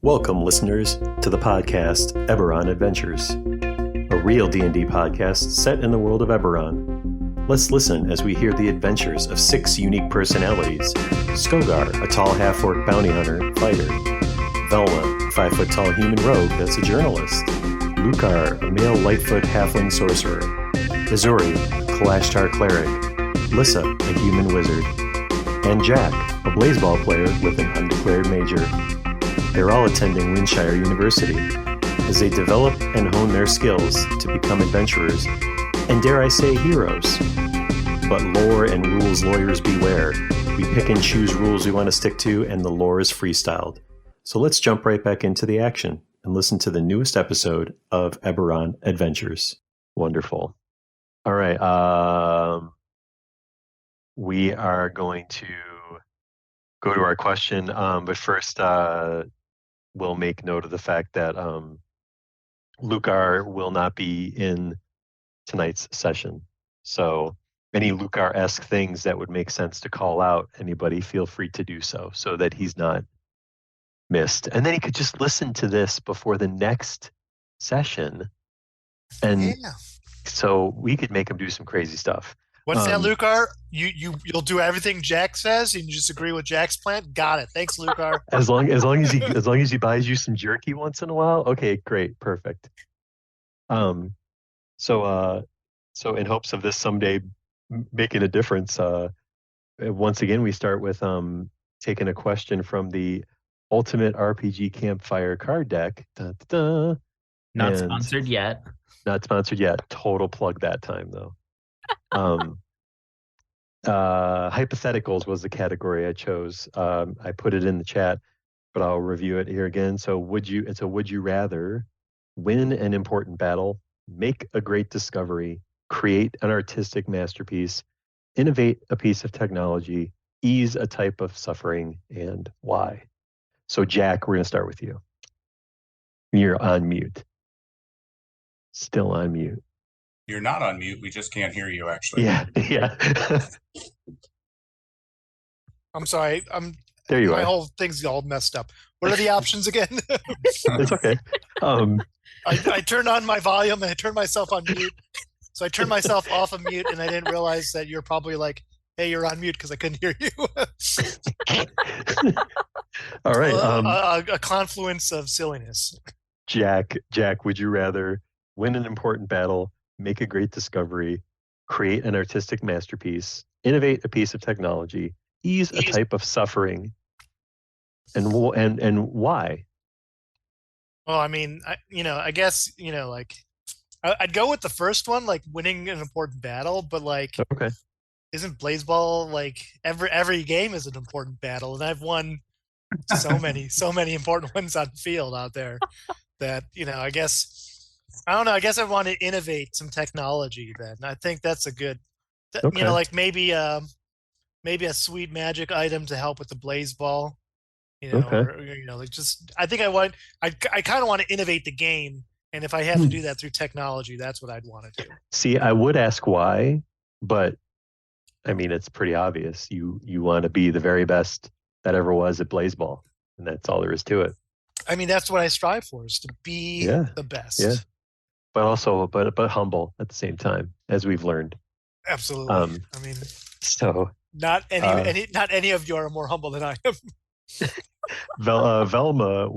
Welcome, listeners, to the podcast Eberron Adventures, a real D&D podcast set in the world of Eberron. Let's listen as we hear the adventures of 6 unique personalities: Skogar, a tall half-orc bounty hunter, fighter; Velma, a 5-foot-tall human rogue that's a journalist; Lukar, a male Lightfoot halfling sorcerer; Ezuri, Kalashtar cleric; Lissa, a human wizard; and Jack, a blaseball player with an undeclared major. They're all attending Windshire University as they develop and hone their skills to become adventurers and, dare I say, heroes. But lore and rules lawyers beware. We pick and choose rules we want to stick to, and the lore is freestyled. So let's jump right back into the action and listen to the newest episode of Eberron Adventures. Wonderful. All right. We are going to go to our question, but first we'll make note of the fact that Lukar will not be in tonight's session. So any Lukar-esque things that would make sense to call out, anybody feel free to do so that he's not missed. And then he could just listen to this before the next session. And so we could make him do some crazy stuff. What's that, Lukar? You'll do everything Jack says, and you just agree with Jack's plan. Got it. Thanks, Lukar. as long as he buys you some jerky once in a while. Okay, great, perfect. So in hopes of this someday making a difference, once again we start with taking a question from the Ultimate RPG Campfire card deck. Not sponsored yet. Not sponsored yet. Total plug that time though. Hypotheticals was the category I chose. I put it in the chat, but I'll review it here again. So it's a would you rather: win an important battle, make a great discovery, create an artistic masterpiece, innovate a piece of technology, ease a type of suffering, and why? So Jack, we're going to start with you. You're on mute. Still on mute. You're not on mute. We just can't hear you, actually. Yeah. I'm sorry. There you are. My whole thing's all messed up. What are the options again? It's okay. I turned on my volume and I turned myself on mute. So I turned myself off of mute, and I didn't realize that you're probably like, hey, you're on mute because I couldn't hear you. All right. A confluence of silliness. Jack, would you rather win an important battle, make a great discovery, create an artistic masterpiece, innovate a piece of technology, ease a type of suffering, and why? Well, I mean, I guess, like, I'd go with the first one, like winning an important battle, but like, okay, isn't Blaseball like every game is an important battle, and I've won so many important ones on the field out there that I guess I don't know. I guess I want to innovate some technology. Then I think that's a good, okay. Like maybe a sweet magic item to help with the Blaseball. Okay. Or, like just I think I kind of want to innovate the game, and if I have to do that through technology, that's what I'd want to do. See, I would ask why, but I mean, it's pretty obvious. You want to be the very best that ever was at Blaseball, and that's all there is to it. I mean, that's what I strive for, is to be the best. Yeah. But also, but humble at the same time, as we've learned. Absolutely. I mean, so not any of you are more humble than I am. Velma,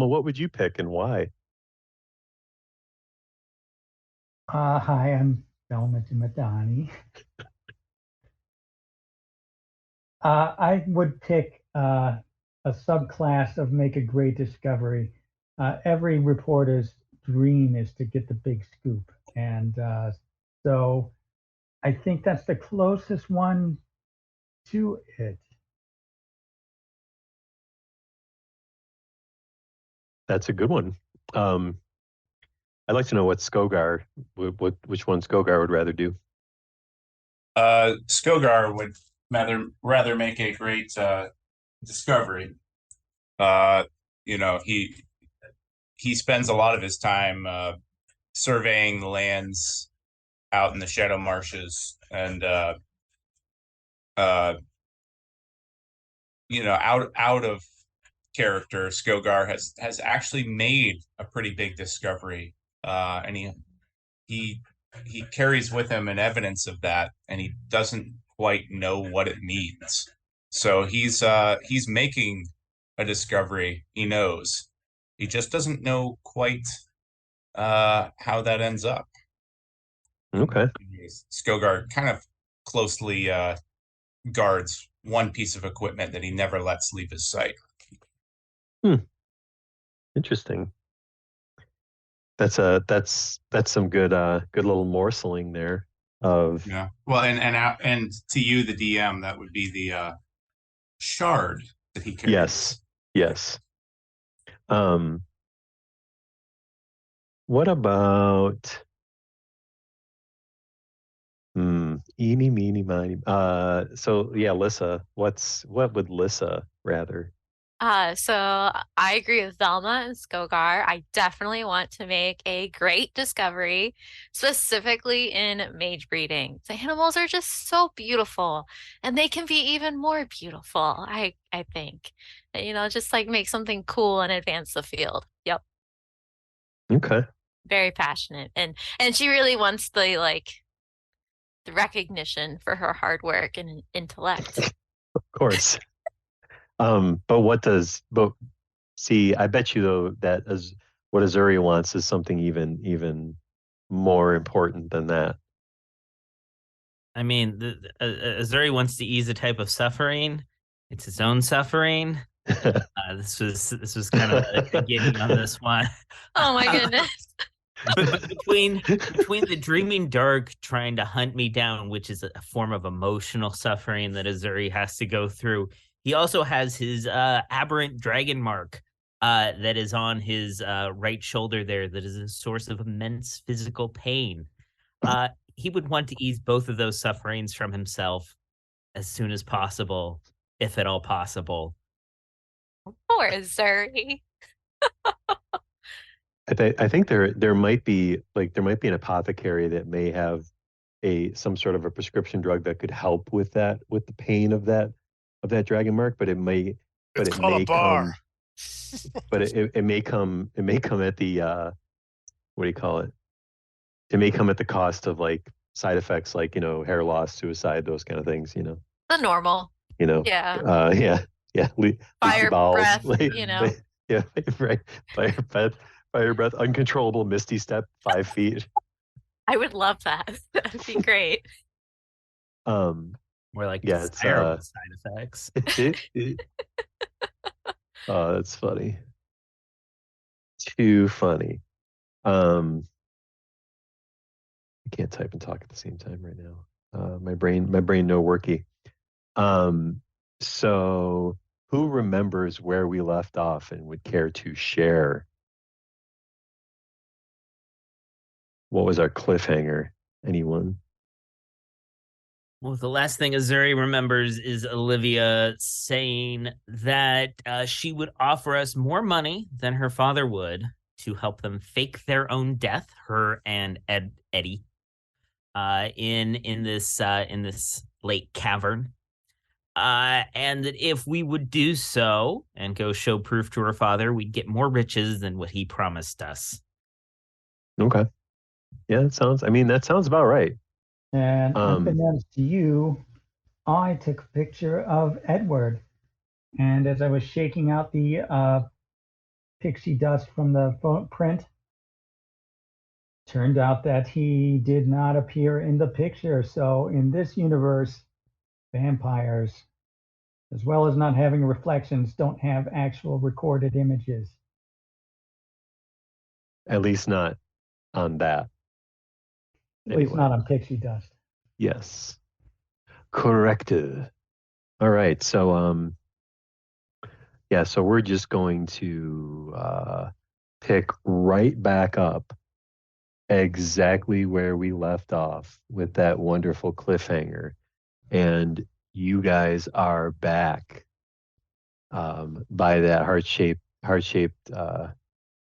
what would you pick and why? Hi, I'm Velma Madani. I would pick a subclass of make a great discovery. Every reporter's dream is to get the big scoop, and so I think that's the closest one to it. That's a good one. I'd like to know what Skogar, which one Skogar would rather do. Skogar would rather make a great discovery. He spends a lot of his time surveying the lands out in the Shadow Marshes, and out of character, Skogar, has actually made a pretty big discovery, and he carries with him an evidence of that, and he doesn't quite know what it means. So he's making a discovery. He knows. He just doesn't know quite how that ends up. Okay. Skogar kind of closely guards one piece of equipment that he never lets leave his sight. Interesting. That's some good little morseling there of Yeah. Well, and to you, the DM, that would be the shard that he carries. Yes. What about eeny, meeny, miny? So yeah, Lissa. What would Lissa rather? So I agree with Velma and Skogar. I definitely want to make a great discovery, specifically in mage breeding. The animals are just so beautiful, and they can be even more beautiful, I think. Just like make something cool and advance the field. Yep. Okay. Very passionate. And she really wants the recognition for her hard work and intellect. Of course. But see, I bet you though that as what Ezuri wants is something even more important than that. I mean, Ezuri wants to ease a type of suffering. It's his own suffering. This was kind of a giddy on this one. Oh my goodness. But between the dreaming dark trying to hunt me down, which is a form of emotional suffering that Ezuri has to go through, he also has his aberrant dragon mark that is on his right shoulder there that is a source of immense physical pain. He would want to ease both of those sufferings from himself as soon as possible, if at all possible. Poor Ezuri. I think there might be an apothecary that may have some sort of a prescription drug that could help with the pain of that dragon mark, but it may called a bar. But it may come at the what do you call it? It may come at the cost of like side effects like hair loss, suicide, those kind of things. The normal. Yeah. Leaky Fire bowels, breath, yeah, right. Fire breath, uncontrollable misty step, 5 feet. I would love that. That'd be great. More like it's side effects. Oh, that's funny. Too funny. I can't type and talk at the same time right now. My brain no worky. So who remembers where we left off and would care to share? What was our cliffhanger? Anyone? Well, the last thing Ezuri remembers is Olivia saying that she would offer us more money than her father would to help them fake their own death, her and Eddie, in this lake cavern. And that if we would do so and go show proof to her father, we'd get more riches than what he promised us. Okay. Yeah, that sounds about right. And unbeknownst to you, I took a picture of Edward. And as I was shaking out the pixie dust from the print, turned out that he did not appear in the picture. So in this universe, vampires, as well as not having reflections, don't have actual recorded images. At least not on that. At least not on pixie dust. Yes. Corrected. All right. So so we're just going to pick right back up exactly where we left off with that wonderful cliffhanger. And you guys are back by that heart-shaped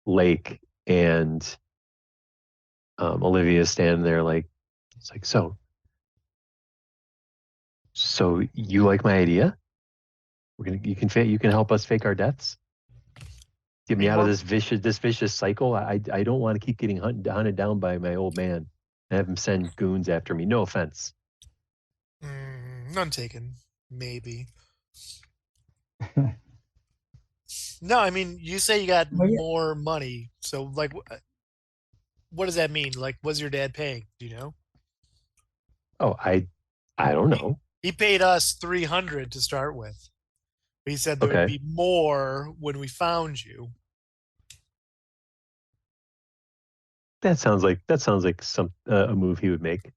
lake, and Olivia is standing there it's like, so you like my idea? You can help us fake our deaths? Get me mean, out of we're- this vicious cycle. I don't want to keep getting hunted down by my old man and have him send goons after me. No offense. None taken. Maybe. No, I mean, you say you got Well, yeah. more money. So, like, what does that mean? Like, what's your dad paying? Do you know? Oh, I don't know. He paid us 300 to start with. But he said there would Okay. be more when we found you. That sounds like some a move he would make.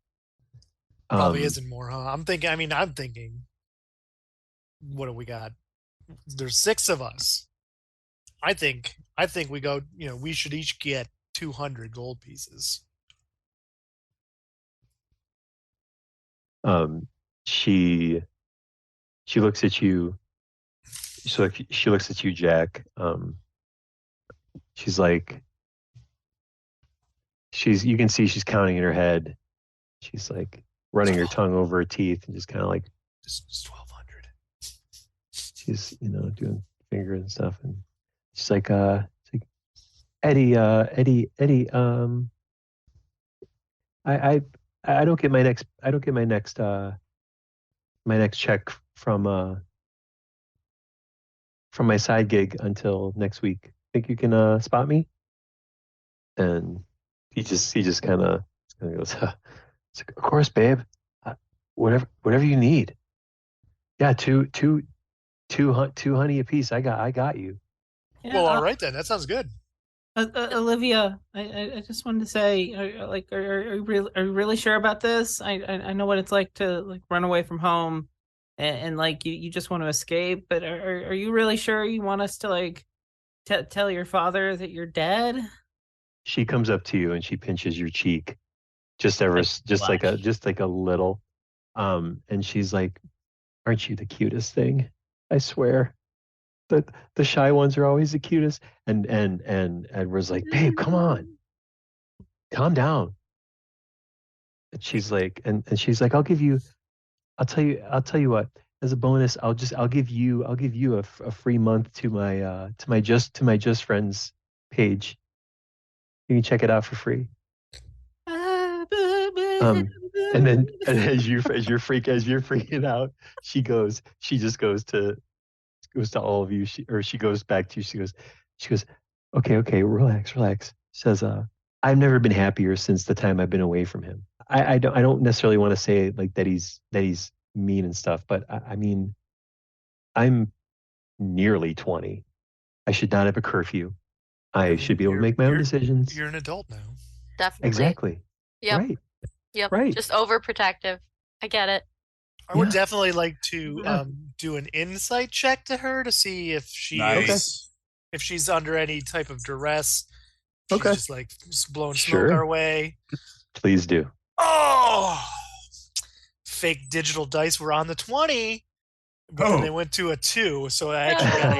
Probably isn't more, huh? I'm thinking, what do we got? There's 6 of us. I think we go, we should each get 200 gold pieces. She looks at you. She looks at you, Jack. She's like, you can see she's counting in her head. She's like running her tongue over her teeth and just kind of like, Just 1,200. she's, doing fingers and stuff. And she's like, Eddie, I don't get my next, my next check from my side gig until next week. Think you can spot me? And he just kind of goes, it's like, of course, babe. Whatever you need. Yeah, two honey a piece. I got you. Yeah, Well, all right then. That sounds good. Olivia, I just wanted to say, are you really sure about this? I know what it's like to like run away from home, and like you just want to escape. But are you really sure you want us to like tell your father that you're dead? She comes up to you and she pinches your cheek, just like a little, and she's like, "Aren't you the cutest thing? I swear." The shy ones are always the cutest. And Edward's like, babe, come on, calm down. And she's like, I'll tell you what, as a bonus, I'll give you a free month to my just friends page. You can check it out for free. And then as you're freaking out, she just goes to all of you. She goes back to you. She goes, okay, relax. She says, I've never been happier since the time I've been away from him. I don't necessarily want to say like that he's mean and stuff, but I mean, I'm nearly 20. I should not have a curfew. I should be able to make my own decisions. You're an adult now. Definitely. Exactly. Yep. Right. Yep. Right. Just overprotective. I get it. I would Yeah. definitely like to Yeah. do an insight check to her to see if she Nice. if she's under any type of duress. Okay. She's just like just blowing Sure. smoke our way. Please do. Oh, fake digital dice were on the 20, but then Oh. they went to a 2. So I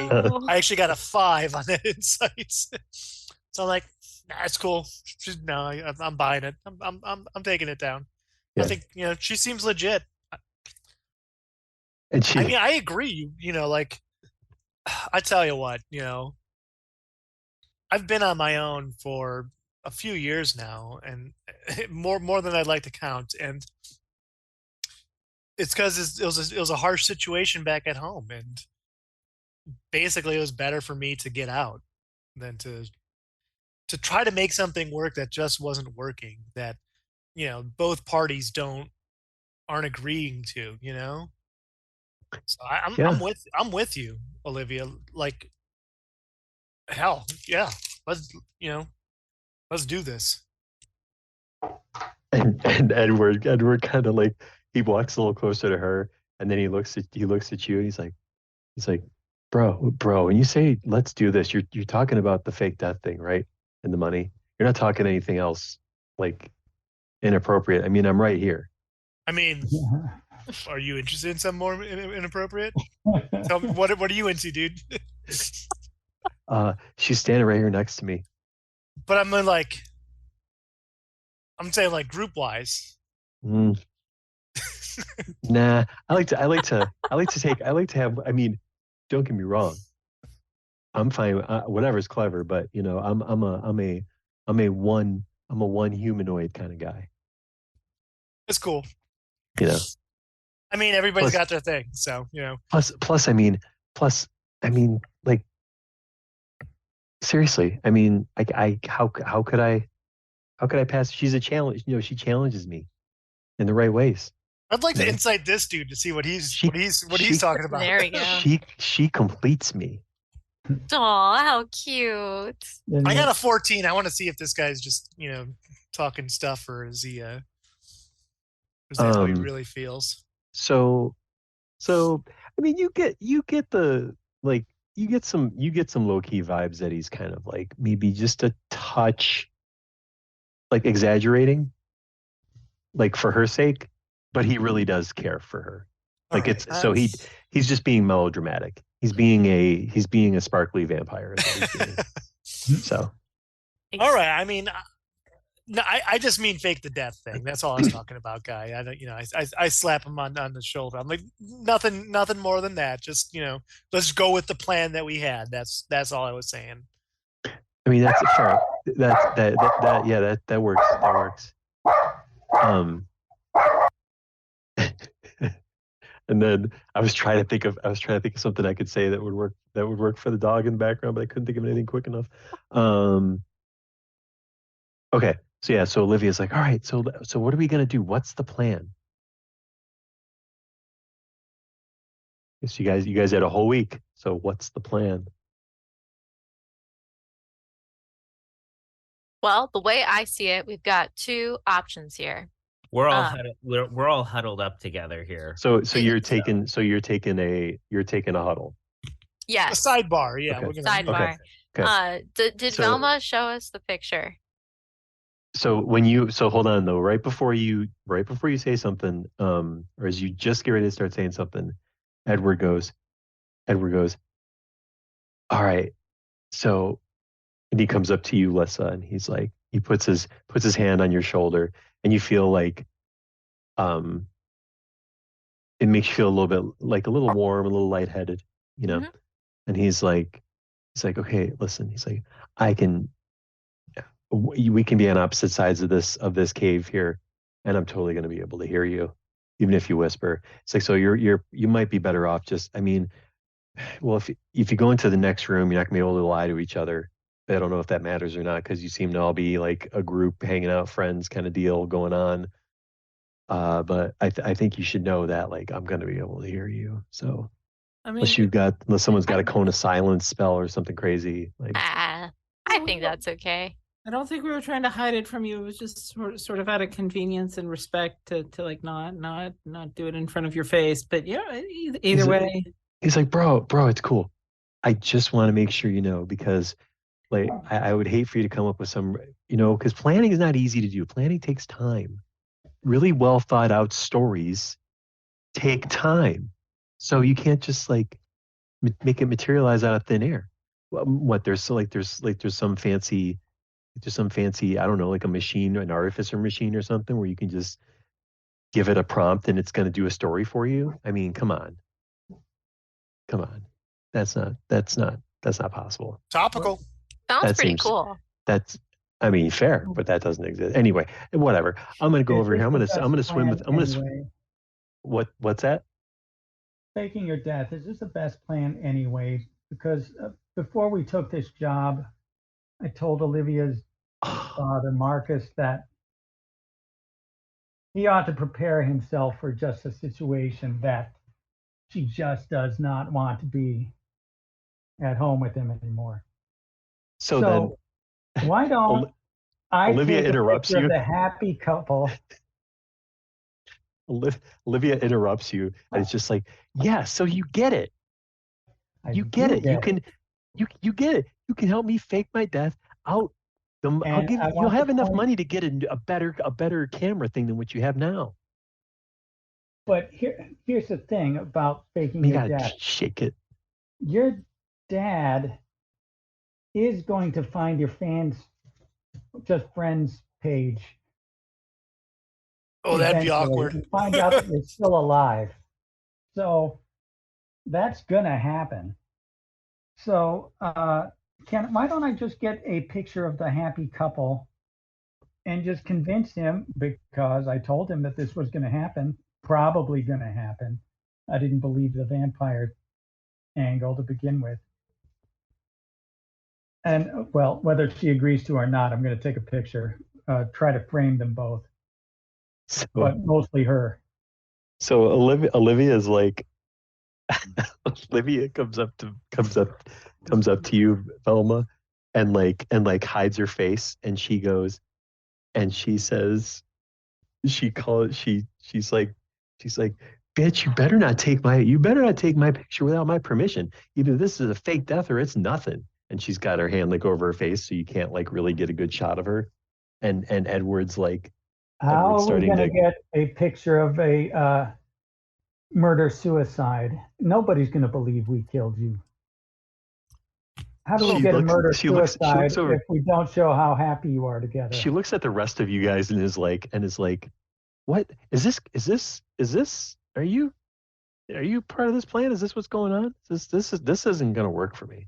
No. actually got a 5 on that insight. So I'm like, nah, it's cool. I'm buying it. I'm taking it down. Yeah. I think she seems legit. And she I mean, I agree. Like, I tell you what, I've been on my own for a few years now, and more than I'd like to count. And it's because it was a harsh situation back at home, and basically, it was better for me to get out than to try to make something work that just wasn't working. That both parties aren't agreeing to. So Yeah. I'm with you, Olivia. Like, hell, yeah. Let's do this. and Edward kind of like, he walks a little closer to her, and then he looks at you and he's like, bro, when you say let's do this, you're talking about the fake death thing, right? And the money. You're not talking anything else like inappropriate. I mean, I'm right here. I mean, are you interested in something more inappropriate? Tell me, what are you into, dude? She's standing right here next to me. But I'm saying like group wise. Mm. Nah, I like to have, I mean, don't get me wrong. I'm fine. Whatever's clever, but you know, I'm a one humanoid kind of guy. It's cool. You know. I mean, everybody's Plus- got their thing, so you know. Plus, I mean, like seriously, I mean, how could I pass? She's a challenge. You know, she challenges me in the right ways. I'd like to No. incite this dude to see what he's She- he's talking about. There we go. She completes me. Aw, how cute. Then I you- got a 14. I want to see if this guy's just, you know, talking stuff, or is he is that how he really feels? So I mean, you get the like you get some low key vibes that he's kind of like maybe just a touch like exaggerating, like for her sake, but he really does care for her. Like All right, it's so he's just being melodramatic. He's being a sparkly vampire. Is what he's being. So all right. I mean, no, I just mean fake the death thing. That's all I was talking about, guy. I don't, you know, I slap him on the shoulder. I'm like, nothing more than that. Just, you know, let's go with the plan that we had. That's all I was saying. I mean that's fair. That works. That works. And then I was trying to think of something I could say that would work for the dog in the background, but I couldn't think of anything quick enough. Okay. So yeah, so Olivia's like, all right, so what are we gonna do? What's the plan? So you guys had a whole week. So what's the plan? Well, the way I see it, we've got two options here. We're all huddled up together here. So you're taking a huddle. A Yes. sidebar, yeah. Okay. We're gonna, Sidebar. Okay. Did So- Velma show us the picture? So hold on though, right before you say something, or as you just get ready to start saying something, Edward goes, all right, so, and he comes up to you, Lissa, and he's like, he puts his hand on your shoulder, and you feel like, it makes you feel a little bit like a little warm, a little lightheaded, you know, Mhm. and he's like, okay, listen, he's like, we can be on opposite sides of this cave here, and I'm totally going to be able to hear you, even if you whisper. It's like, so you might be better off just, I mean, well, if you go into the next room, you're not going to be able to lie to each other. I don't know if that matters or not, because you seem to all be like a group hanging out, friends kind of deal going on. But I think you should know that like I'm going to be able to hear you. So I mean, unless someone's got a cone of silence spell or something crazy, like I think that's okay. I don't think we were trying to hide it from you. It was just sort of out of convenience and respect to like not do it in front of your face. But yeah, either way. He's like, bro, it's cool. I just want to make sure you know, because like I would hate for you to come up with some, you know, because planning is not easy to do. Planning takes time. Really well thought out stories take time. So you can't just like make it materialize out of thin air. What there's some fancy, I don't know, like a machine, an artificer machine or something where you can just give it a prompt and it's going to do a story for you. I mean, come on. That's not possible. topical. Sounds That pretty seems- cool. That's, I mean, fair, but that doesn't exist. Anyway, whatever. I'm going to go Is over here. this the I'm going to best swim with, plan anyway? what's that? Faking your death, is this the best plan anyway? Because before we took this job, I told Olivia's father, Marcus, that he ought to prepare himself for just a situation that she just does not want to be at home with him anymore. So then why don't I Olivia take a interrupts picture you. of the happy couple? Olivia interrupts you, and it's just like, yeah, so you get it. I You get do it. You can You can help me fake my death. I'll give I you'll want have to enough point- money to get a better camera thing than what you have now. But here's the thing about faking You your gotta death. shake it. Your dad is going to find your just friends page. Oh, that'd be eventually awkward. and find out that you're still alive. So that's gonna happen. So, why don't I just get a picture of the happy couple and just convince him, because I told him that this was going to happen, probably going to happen. I didn't believe the vampire angle to begin with. And well, whether she agrees to or not, I'm going to take a picture, try to frame them both, So, but mostly her. so Olivia is like, Olivia comes up to you, Velma, and hides her face, and she goes, and she says, she's like, bitch, you better not take my picture without my permission. Either this is a fake death or it's nothing. And she's got her hand like over her face, so you can't like really get a good shot of her. And Edward's like, How Edward's are we starting going to get a picture of a murder-suicide? Nobody's going to believe we killed you. How do we She get a looks- she looks murder-suicide over- if we don't show how happy you are together? She looks at the rest of you guys and is like, what is this? Are you part of this plan? Is this what's going on? This isn't going to work for me.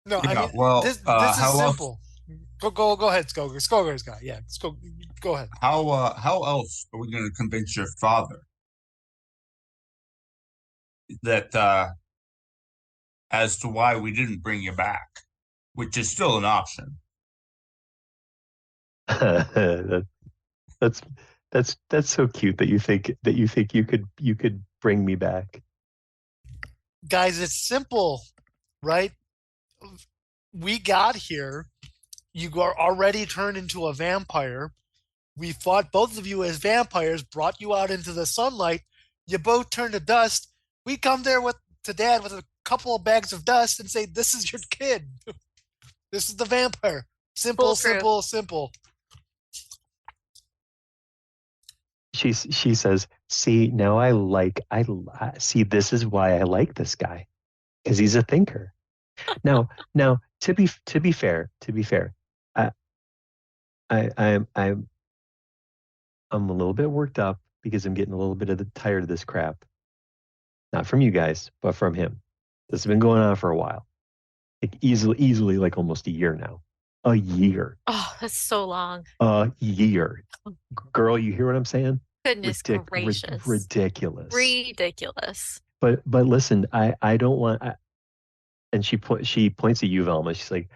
No, I Yeah, mean, well, this how is else- simple. Go ahead, Skogar. Skogar's got, yeah. Go ahead. How else are we going to convince your father that as to why we didn't bring you back, which is still an option? That's so cute that you think you could bring me back. Guys, it's simple, right? We got here. You are already turned into a vampire. We fought both of you as vampires, brought you out into the sunlight. You both turned to dust. We come there to Dad with a couple of bags of dust and say, "This is your kid. This is the vampire." Simple, Foolproof. simple, simple. She says, "See, now I see. This is why I like this guy, because he's a thinker." Now, to be fair, I'm a little bit worked up because I'm getting a little bit tired of this crap. Not from you guys, but from him. This has been going on for a while, like easily like almost a year now. A year. Oh, that's so long. A year. Girl, you hear what I'm saying? Goodness gracious. Ridiculous. Ridiculous. But listen, I don't want. And she points at you, Velma. She's like,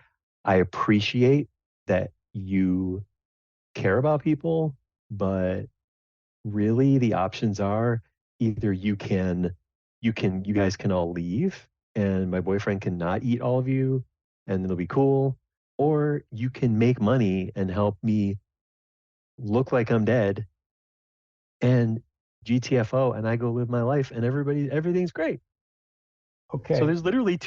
I appreciate that you care about people, but really the options are either you guys can all leave, and my boyfriend cannot eat all of you, and it'll be cool, or you can make money and help me look like I'm dead, and GTFO, and I go live my life, and everything's great. Okay. So there's literally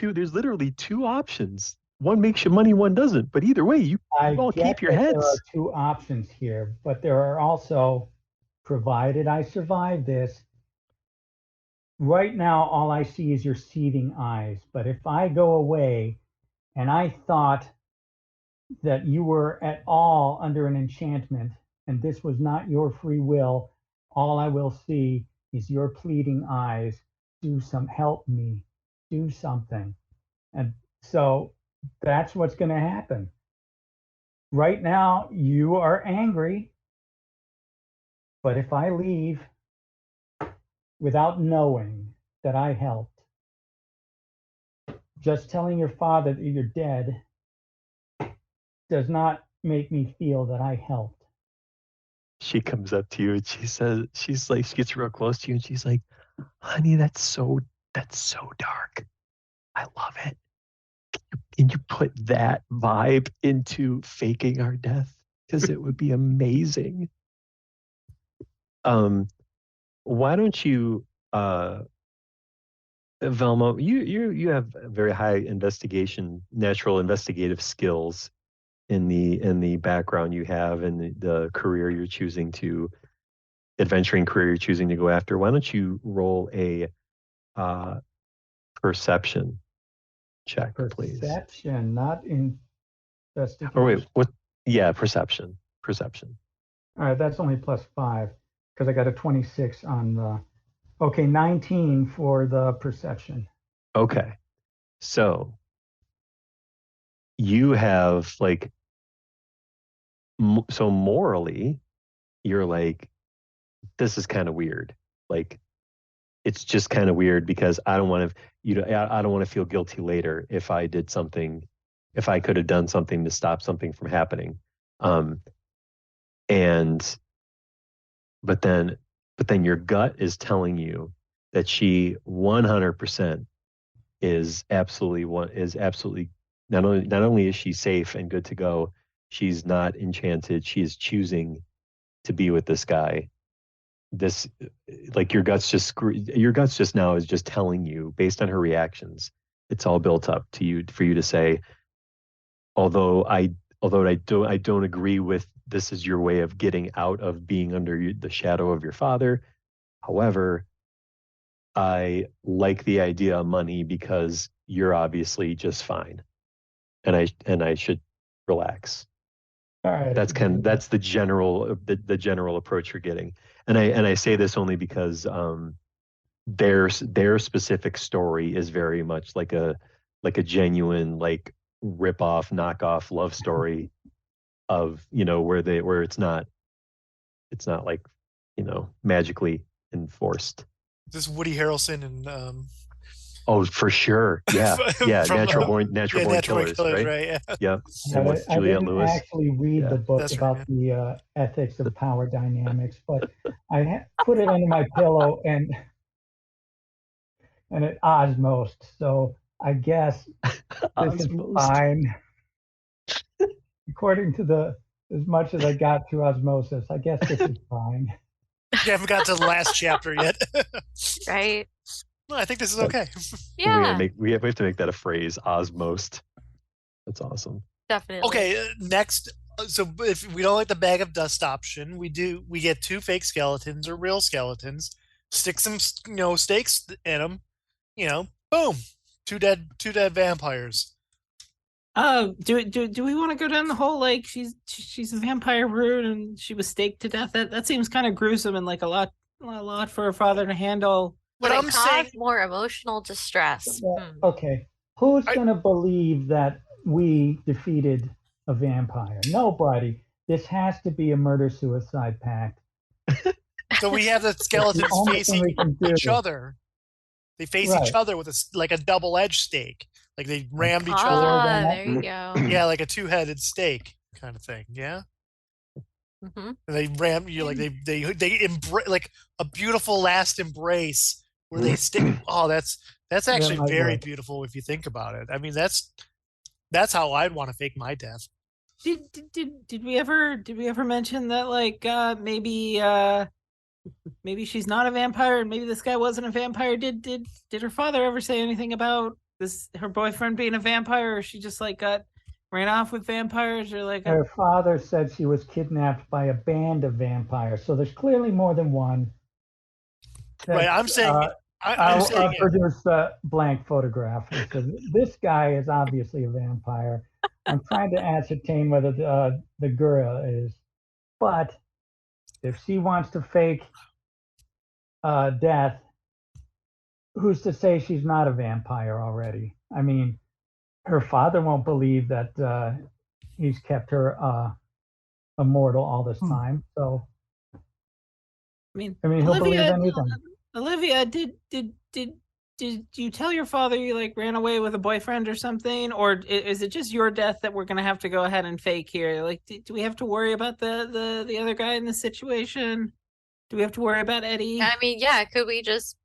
two options. One makes you money, one doesn't. But either way, you all keep your heads. There are two options here, but there are also, provided I survive this, right now all I see is your seething eyes. But if I go away and I thought that you were at all under an enchantment and this was not your free will, all I will see is your pleading eyes. Help me. Do something. And so that's what's going to happen. Right now, you are angry, but if I leave without knowing that I helped, just telling your father that you're dead does not make me feel that I helped. She comes up to you and she gets real close to you and she's like, honey, that's so dark. I love it. Can you put that vibe into faking our death? Because it would be amazing. Why don't you, Velma? You have very high natural investigative skills in the background you have and the career you're choosing to, adventuring career you're choosing to go after. Why don't you roll a perception check, please? Perception, not investigation. Or wait, what? Yeah, perception. Perception. All right, that's only +5 because I got a 26 on the. Okay, 19 for the perception. Okay. So you have like, so morally, you're like, this is kind of weird. Like, it's just kind of weird because I don't want to, I don't want to feel guilty later if I did something, if I could have done something to stop something from happening. Um, and, but then, your gut is telling you that she 100% is absolutely, not only is she safe and good to go, she's not enchanted. She is choosing to be with this guy. This, like, your guts just now is just telling you based on her reactions. It's all built up to you for you to say, although I don't agree with this is your way of getting out of being under the shadow of your father. However, I like the idea of money because you're obviously just fine, and I should relax. All right. That's the general approach you're getting. And I say this only because their specific story is very much like a genuine, like, rip off knockoff love story of, where it's not like, magically enforced. This Woody Harrelson and Oh, for sure. Yeah. Yeah. from Natural born Natural Born killers, right? right? Yeah. Yeah. Yeah, And with I Juliette didn't Lewis. actually read Yeah. the book That's right, about the ethics of power dynamics, but I put it under my pillow and it osmosed. So I guess this is Osmosed. fine. According to as much as I got through osmosis, I guess this is fine. You haven't got to the last chapter yet. Right? No, I think this is okay. Yeah, We have to make that a phrase, osmosed. That's awesome. definitely. Okay, next. So if we don't like the bag of dust option, we get 2 fake skeletons or real skeletons, stick some stakes in them, boom, two dead vampires. Do we want to go down the whole, like, she's a vampire brood and she was staked to death? That seems kind of gruesome and like a lot for her father to handle. But Would it I'm cause saying, more emotional distress? Well, okay, who's going to believe that we defeated a vampire? Nobody. This has to be a murder-suicide pact. so we have the skeletons only thing facing we can do. each other. They face Right. each other with a double-edged stake, like they rammed each other. Ah, there you go. Yeah, like a 2-headed stake kind of thing. Yeah. hmm And they ram you, like they embrace, like a beautiful last embrace where they stick. Oh, that's actually might very work. beautiful if you think about it. I mean, that's how I'd want to fake my death. Did we ever mention that, like, maybe she's not a vampire and maybe this guy wasn't a vampire? Did her father ever say anything about her boyfriend being a vampire, or she just like ran off with vampires, or like Her father said she was kidnapped by a band of vampires, so there's clearly more than one. Right, I'm saying. I'll produce a blank photograph. So this guy is obviously a vampire. I'm trying to ascertain whether the girl is. But if she wants to fake death, who's to say she's not a vampire already? I mean, her father won't believe that he's kept her immortal all this time. So, I mean, he'll believe anything. Olivia, did you tell your father you, like, ran away with a boyfriend or something, or is it just your death that we're gonna have to go ahead and fake here? Like, do we have to worry about the other guy in this situation? Do we have to worry about Eddie? I mean, yeah, could we just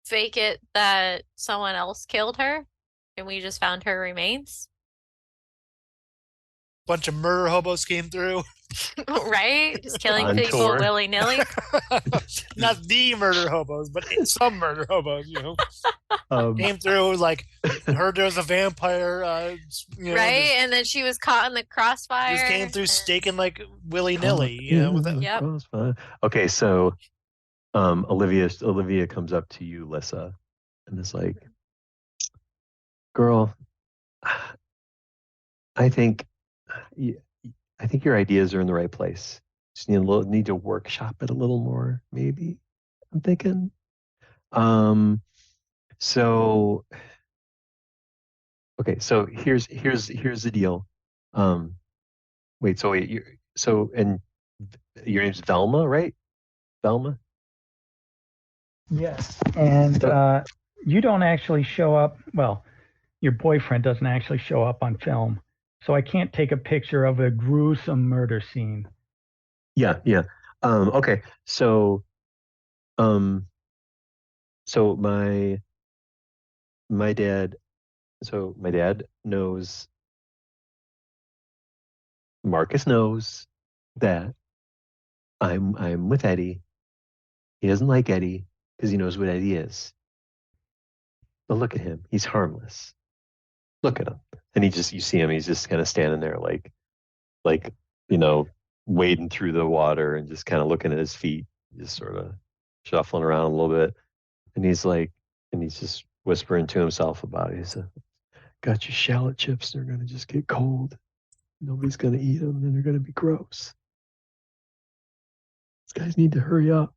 fake it that someone else killed her and we just found her remains? Bunch of murder hobos came through. Right? Just killing On people tour. willy-nilly. Not the murder hobos, but some murder hobos, came through, like, heard there was a vampire, Right? And then she was caught in the crossfire. just came through and- staking like willy-nilly, with that. Yep. Okay, so Olivia comes up to you, Lissa, and is like, girl, I think your ideas are in the right place. Just need to workshop it a little more, maybe. I'm thinking. So Okay, so here's the deal. Wait, and your name's Velma, right? Velma? Yes, and you don't actually show up. Well, your boyfriend doesn't actually show up on film, so I can't take a picture of a gruesome murder scene. Yeah, yeah. Okay. Um, so my dad, my dad knows, Marcus knows that I'm with Eddie. He doesn't like Eddie because he knows what Eddie is. But look at him. He's harmless. Look at him. And you see him, he's just kind of standing there like, you know, wading through the water and just kind of looking at his feet, just sort of shuffling around a little bit. And he's just whispering to himself about it. He said, got your shallot chips. They're going to just get cold. Nobody's going to eat them and they're going to be gross. These guys need to hurry up.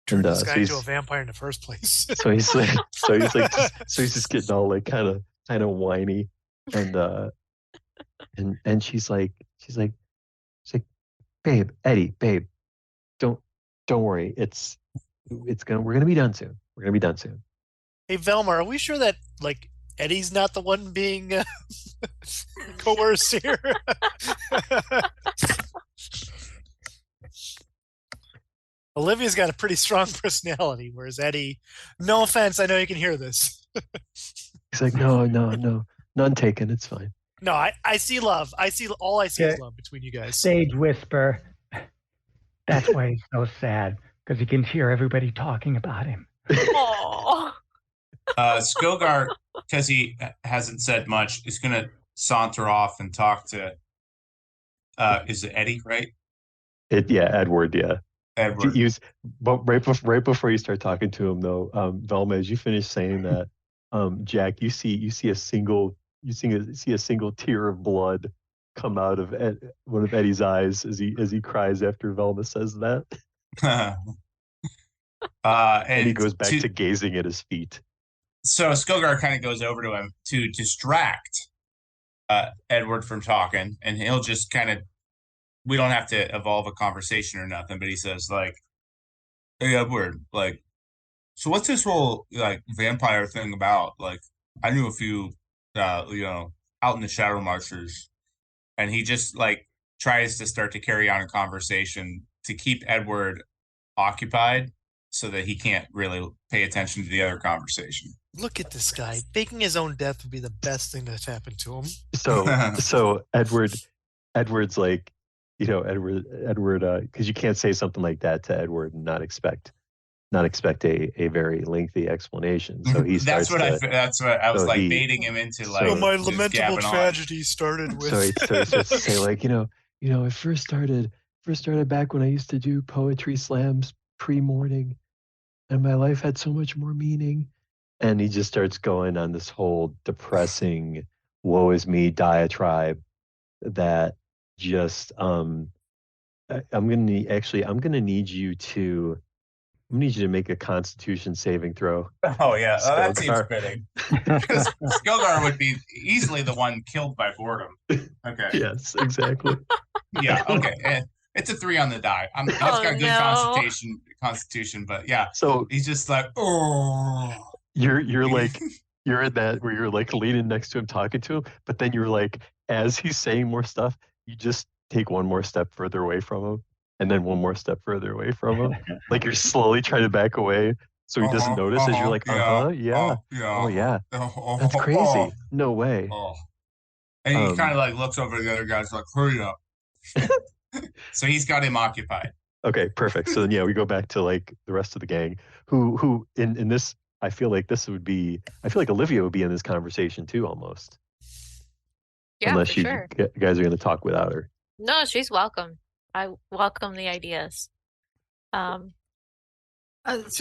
Turn this guy into a vampire in the first place. so he's just getting all like kind of whiny, and she's like, babe, Eddie, babe, don't worry, we're gonna be done soon. We're gonna be done soon. Hey Velma, are we sure that like Eddie's not the one being coerced here? Olivia's got a pretty strong personality, whereas Eddie, no offense, I know you can hear this. He's like, no, none taken. It's fine. No, I see love. I see is love between you guys. Sage whisper. That's why he's so sad, because he can hear everybody talking about him. Aww. Skogar, because he hasn't said much, is going to saunter off and talk to, is it Eddie, right? Edward, yeah. Edward. But right before you start talking to him, though, Velma, as you finish saying that, Jack, you see a single tear of blood come out of one of Eddie's eyes as he cries after Velma says that. And he goes back to gazing at his feet. So Skogar kind of goes over to him to distract Edward from talking, and he'll just kind of, we don't have to evolve a conversation or nothing, but he says like, hey Edward, like, so what's this whole like vampire thing about? Like, I knew a few out in the Shadow Marshes, and he just like tries to start to carry on a conversation to keep Edward occupied so that he can't really pay attention to the other conversation. Look at this guy. Faking his own death would be the best thing that's happened to him. So Edward's like, Edward, because you can't say something like that to Edward and not expect a very lengthy explanation. So he starts. That's what I was baiting him into. Like, my lamentable tragedy started with. So he starts to say like, it first started back when I used to do poetry slams pre-morning, and my life had so much more meaning. And he just starts going on this whole depressing, woe is me diatribe that just I'm gonna need you to make a Constitution saving throw. Oh yeah, that seems fitting. Because Skogar would be easily the one killed by boredom. Okay. Yes, exactly. Yeah. Okay. It's a 3 on the die. He's got good constitution, but yeah. So he's just like, oh. You're like, you're in that where you're like leaning next to him, talking to him, but then you're like, as he's saying more stuff, you just take one more step further away from him, and then one more step further away from him. Like you're slowly trying to back away so he doesn't notice as you're like, yeah. That's crazy. No way. And he kind of like looks over to the other guys like, hurry up. So he's got him occupied. Okay, perfect. So then, yeah, we go back to like the rest of the gang who in this, I feel like Olivia would be in this conversation too, almost. Yeah, unless for you sure. guys are going to talk without her. No, she's welcome. I welcome the ideas. So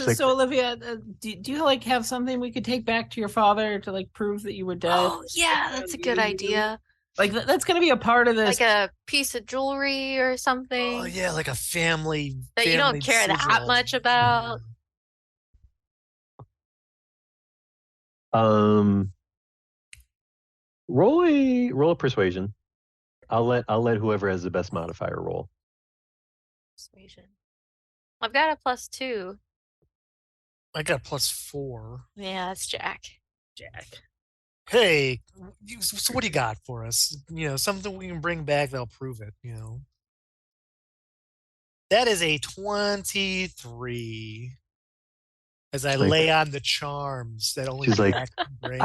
like- Olivia, do you like have something we could take back to your father to like prove that you were dead? Oh yeah, that's a good idea. Like that's going to be a part of this. Like a piece of jewelry or something Oh yeah, like a family that you don't care that sigil. much about. roll a persuasion. I'll let whoever has the best modifier roll. Persuasion. I've got a +2. I got +4. Yeah, that's Jack. Hey, so what do you got for us? Something we can bring back that'll prove it. That is a 23. As I lay on the charms that only She's like, Jack can bring.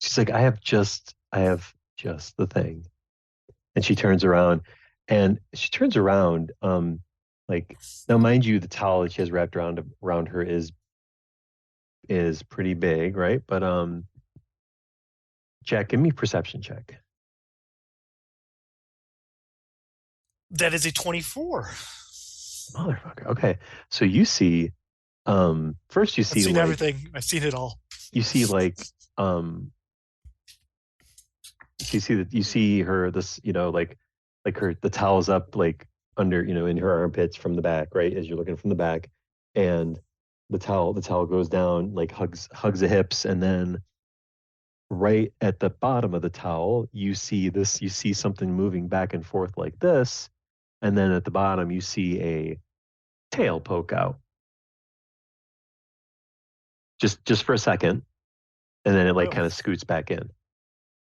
She's like, I have just the thing. And she turns around, like, now mind you, the towel that she has wrapped around her is pretty big, right? But Jack, give me a perception check. That is a 24. Motherfucker. Okay. So you see, first you see I've seen like, everything. I've seen it all. You see like, you see her, this, like the towel's up, like under, in her armpits from the back, right? As you're looking from the back, and the towel goes down, like hugs the hips, and then right at the bottom of the towel, you see something moving back and forth like this, and then at the bottom you see a tail poke out, just for a second, and then it like kind of scoots back in,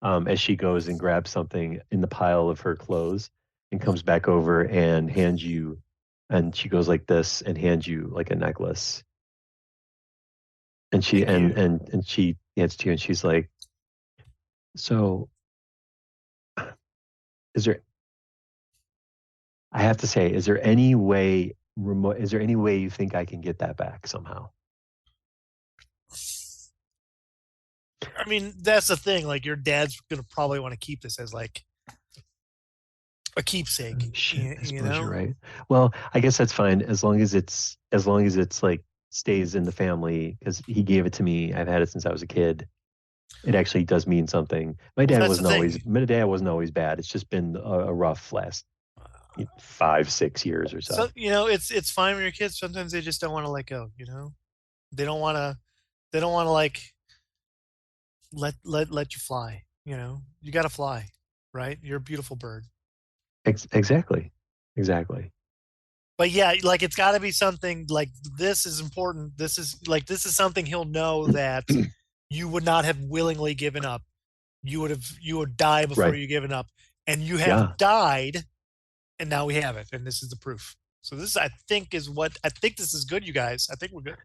as she goes and grabs something in the pile of her clothes and comes back over and hands you, and she goes like this and hands you like a necklace, and she and she hands to you, and she's like, so I have to say, is there any way you think I can get that back somehow? I mean, that's the thing. Like, your dad's gonna probably want to keep this as like a keepsake. Shit, I suppose you're right. Well, I guess that's fine as long as it's like stays in the family, because he gave it to me. I've had it since I was a kid. It actually does mean something. My dad wasn't always bad. It's just been a rough last 5-6 years or so. So it's fine when you're kids. Sometimes they just don't want to let go. They don't want to like let you fly. You got to fly, right? You're a beautiful bird. Exactly. But yeah, like, it's got to be something like this is important. This is something he'll know that you would not have willingly given up. You would die before you given up, and you have died, and now we have it, and this is the proof. So this, I think this is good, you guys. I think we're good.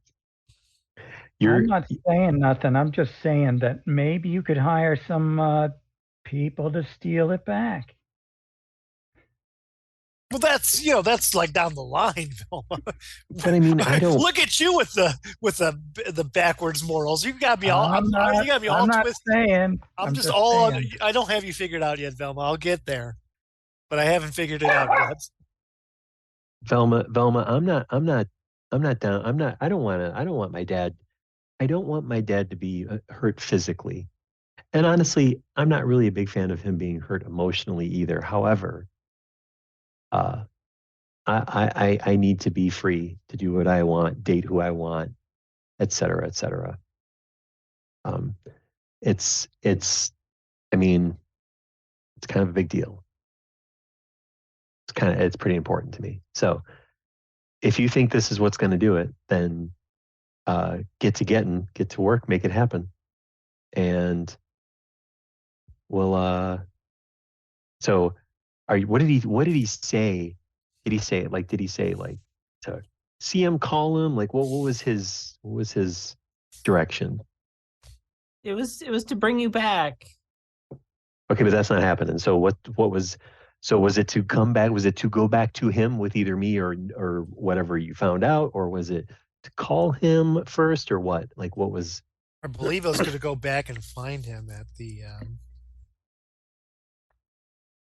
I'm not saying nothing. I'm just saying that maybe you could hire some people to steal it back. Well, that's like down the line, Velma. But I mean, I don't look at you with the backwards morals. You got me all. I'm not twisted. saying. I'm just all. I don't have you figured out yet, Velma. I'll get there, but I haven't figured it out yet. Velma, I'm not down. I don't want my dad to be hurt physically. And honestly, I'm not really a big fan of him being hurt emotionally either. However, I need to be free to do what I want, date who I want, et cetera, et cetera. I mean, it's kind of a big deal. It's pretty important to me. So if you think this is what's going to do it, then get to work, make it happen. And we'll, so what did he say? Did he say to see him, call him? Like, what was his direction? It was to bring you back. Okay, but that's not happening. So was it to come back? Was it to go back to him with either me or whatever you found out, or was it to call him first, or what? Like, what was? I believe I was going to go back and find him at the.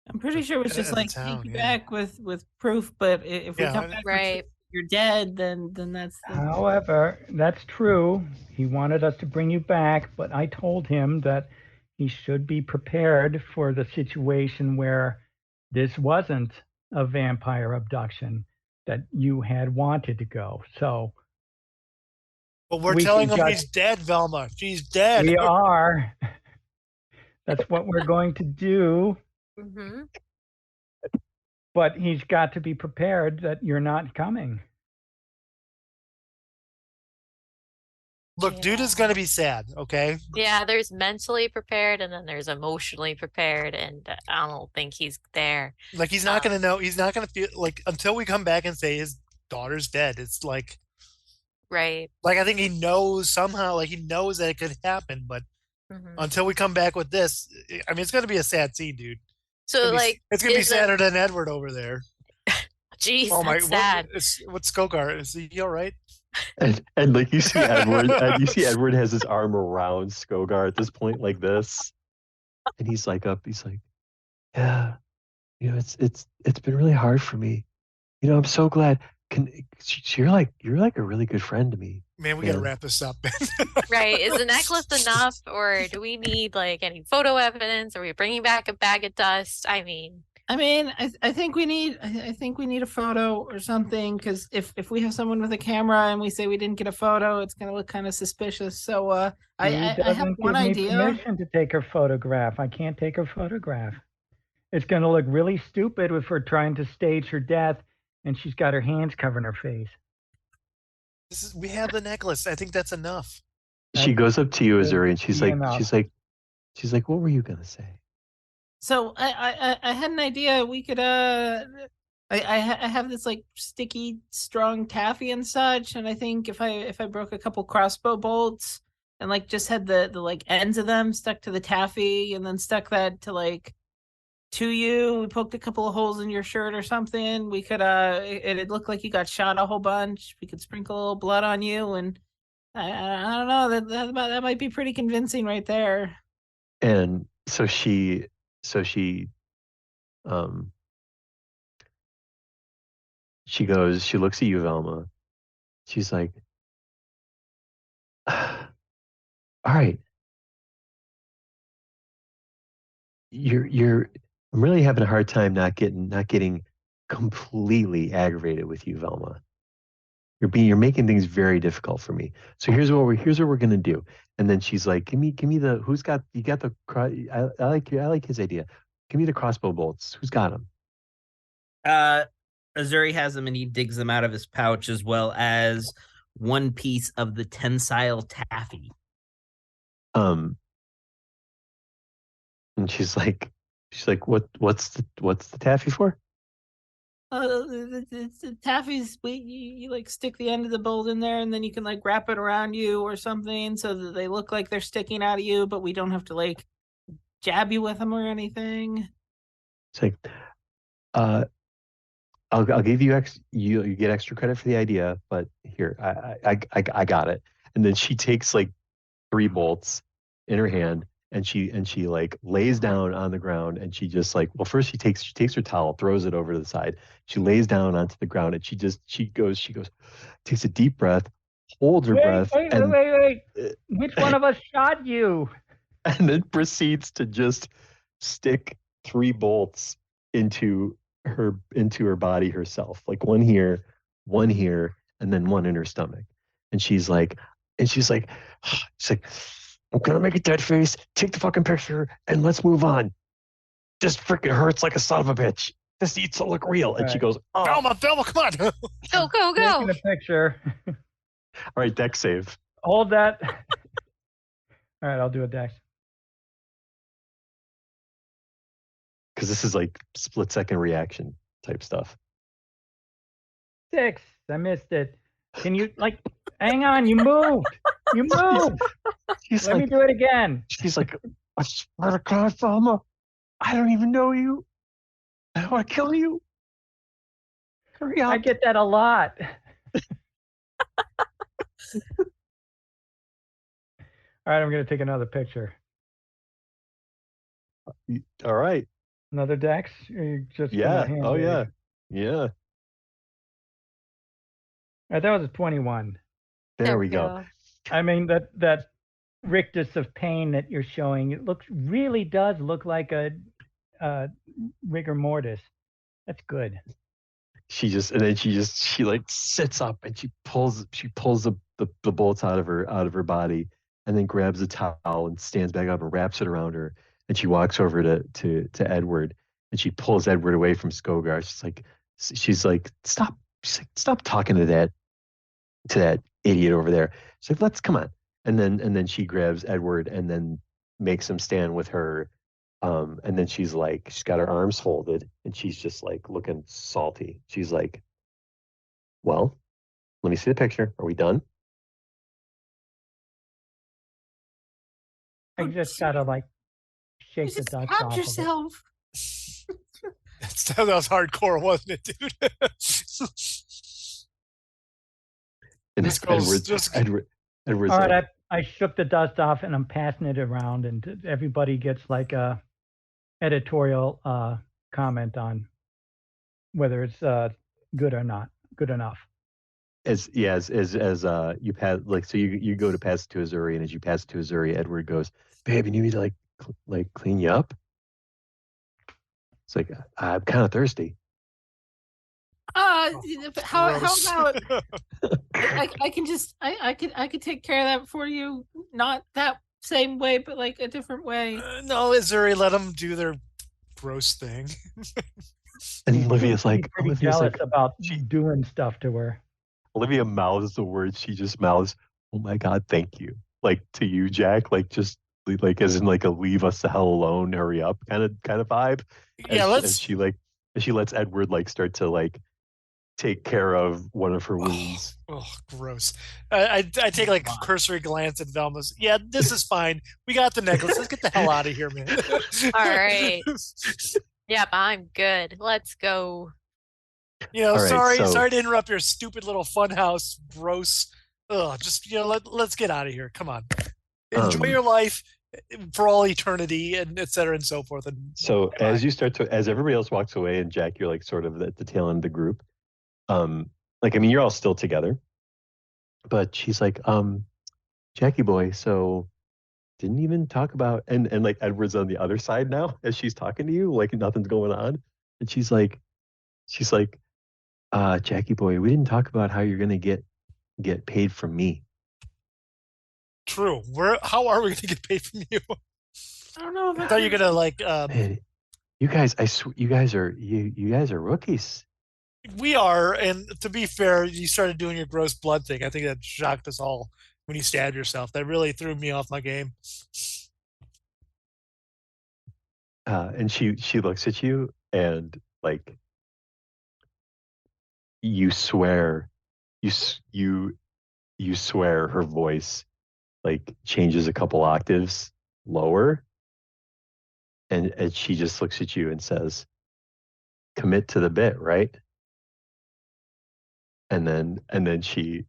I'm pretty sure it was just like take you back with proof, but if we come back right, you're dead, then that's. However, that's true. He wanted us to bring you back, but I told him that he should be prepared for the situation where this wasn't a vampire abduction, that you had wanted to go. So. But we're telling him he's dead, Velma. She's dead. We are. That's what we're going to do. Mm-hmm. But he's got to be prepared that you're not coming. Look, dude is Yeah. gonna be sad, okay? Yeah, there's mentally prepared and then there's emotionally prepared, and I don't think he's there. Like he's not gonna know. He's not gonna feel like until we come back and say his daughter's dead. It's like Right. I think he knows somehow. Like he knows that it could happen, but Mm-hmm. until we come back with this, I mean, it's gonna be a sad scene, dude. So like, It's gonna be is it- sadder than Edward over there. Jeez, Oh my! that's sad. What's Skogar? Is he all right? And like you see Edward, and you see Edward has his arm around Skogar at this point, like this, and he's like, yeah, you know, it's been really hard for me. You know, I'm so glad. You're like a really good friend to me. Man, we gotta Yeah. wrap this up. Right. Is the necklace enough, or do we need like any photo evidence? Are we bringing back a bag of dust? I mean, I think we need a photo or something, because if we have someone with a camera and we say we didn't get a photo, it's gonna look kind of suspicious. So I have doesn't one give me idea. permission to take her photograph. I can't take her photograph. It's going to look really stupid if we're trying to stage her death and she's got her hands covering her face. We have the necklace. I think that's enough. She goes up to you, Good Ezuri, and she's enough. like, what were you gonna say? So I had an idea. We could I have this like sticky strong taffy and such, and I think if I broke a couple crossbow bolts and like just had the like ends of them stuck to the taffy, and then stuck that to you, we poked a couple of holes in your shirt or something, we could it'd look like you got shot a whole bunch. We could sprinkle a little blood on you, and I don't know, that might be pretty convincing right there. And so she looks at you, Velma. She's like, all right, I'm really having a hard time not getting completely aggravated with you, Velma. You're making things very difficult for me. So here's what we're gonna do. And then she's like, give me the I like his idea. Give me the crossbow bolts. Who's got them? Ezuri has them and he digs them out of his pouch, as well as one piece of the tensile taffy. And she's like, what's the taffy for? The taffy's you like stick the end of the bolt in there, and then you can like wrap it around you or something so that they look like they're sticking out of you, but we don't have to like jab you with them or anything. It's like, I'll give you you get extra credit for the idea, but here, I got it. And then she takes like 3 bolts in her hand, and she like lays down on the ground, and she just like, well, first she takes her towel, throws it over to the side. She lays down onto the ground, and she goes, takes a deep breath, holds her breath, Wait. Which one of us shot you? and then proceeds to just stick 3 bolts into her body herself, like one here, and then one in her stomach. And she's like, I'm gonna make a dead face, take the fucking picture, and let's move on. This freaking hurts like a son of a bitch. This needs to look real. And she goes, oh, Velma, come on. go. Taking a picture. all right, deck save. Hold that. All right, I'll do a dex. Because this is like split-second reaction type stuff. 6. I missed it. Can you hang on? You moved. Let me do it again. She's like, I swear to God, Velma, I don't even know you. I want to kill you. Hurry up. I get that a lot. All right, I'm going to take another picture. All right. Another dex? Just Yeah. Oh, yeah. Yeah. All right, that was a 21. There we go. I mean, that rictus of pain that you're showing, it really does look like a rigor mortis. That's good. She like sits up, and she pulls the bolts out of her body, and then grabs a towel and stands back up and wraps it around her, and she walks over to Edward, and she pulls Edward away from Skogar. She's like, stop. She's like, stop talking to that idiot over there. She's like, let's come on. And then she grabs Edward and then makes him stand with her. And then she's got her arms folded and she's just like looking salty. She's like, well, let me see the picture. Are we done? I just gotta like shake the Just dust calm off of it. yourself. That was hardcore, wasn't it, dude? And This girl's Edward's All like, right, I shook the dust off and I'm passing it around, and everybody gets like a editorial comment on whether it's good or not good enough. as you pass, like, so you go to pass it to Ezuri, and as you pass it to Ezuri, Edward goes, babe, you need me to like clean you up? It's like, I'm kind of thirsty. How Gross. about I can just I could take care of that for you, not that same way, but like a different way. No, Ezuri, let them do their gross thing. And Olivia's like, pretty jealous about doing stuff to her. Olivia mouths the words she just mouths, oh my God, thank you. Like to you, Jack, like just like as in like a leave us the hell alone, hurry up kind of vibe. Yeah, As she lets Edward like start to like take care of one of her wounds. Oh, gross. I take like a cursory glance at Velma's. Yeah, this is fine. We got the necklace. Let's get the hell out of here, man. All right. Yep, I'm good. Let's go. All right, sorry to interrupt your stupid little funhouse, gross. Ugh, just let's get out of here. Come on, enjoy your life for all eternity, and et cetera and so forth. And so as everybody else walks away, and Jack, you're like sort of at the tail end of the group. Like, I mean, you're all still together, but she's like, Jackie boy, so didn't even talk about, and like Edward's on the other side now as she's talking to you, like nothing's going on, and she's like, Jackie boy, we didn't talk about how you're gonna get paid from me. True. How are we going to get paid from you? I don't know if I thought you were gonna like. Man, you guys, you guys are rookies. We are, and to be fair, you started doing your gross blood thing. I think that shocked us all when you stabbed yourself. That really threw me off my game. And she looks at you and like you swear her voice like changes a couple octaves lower, and she just looks at you and says, commit to the bit, right? And then she's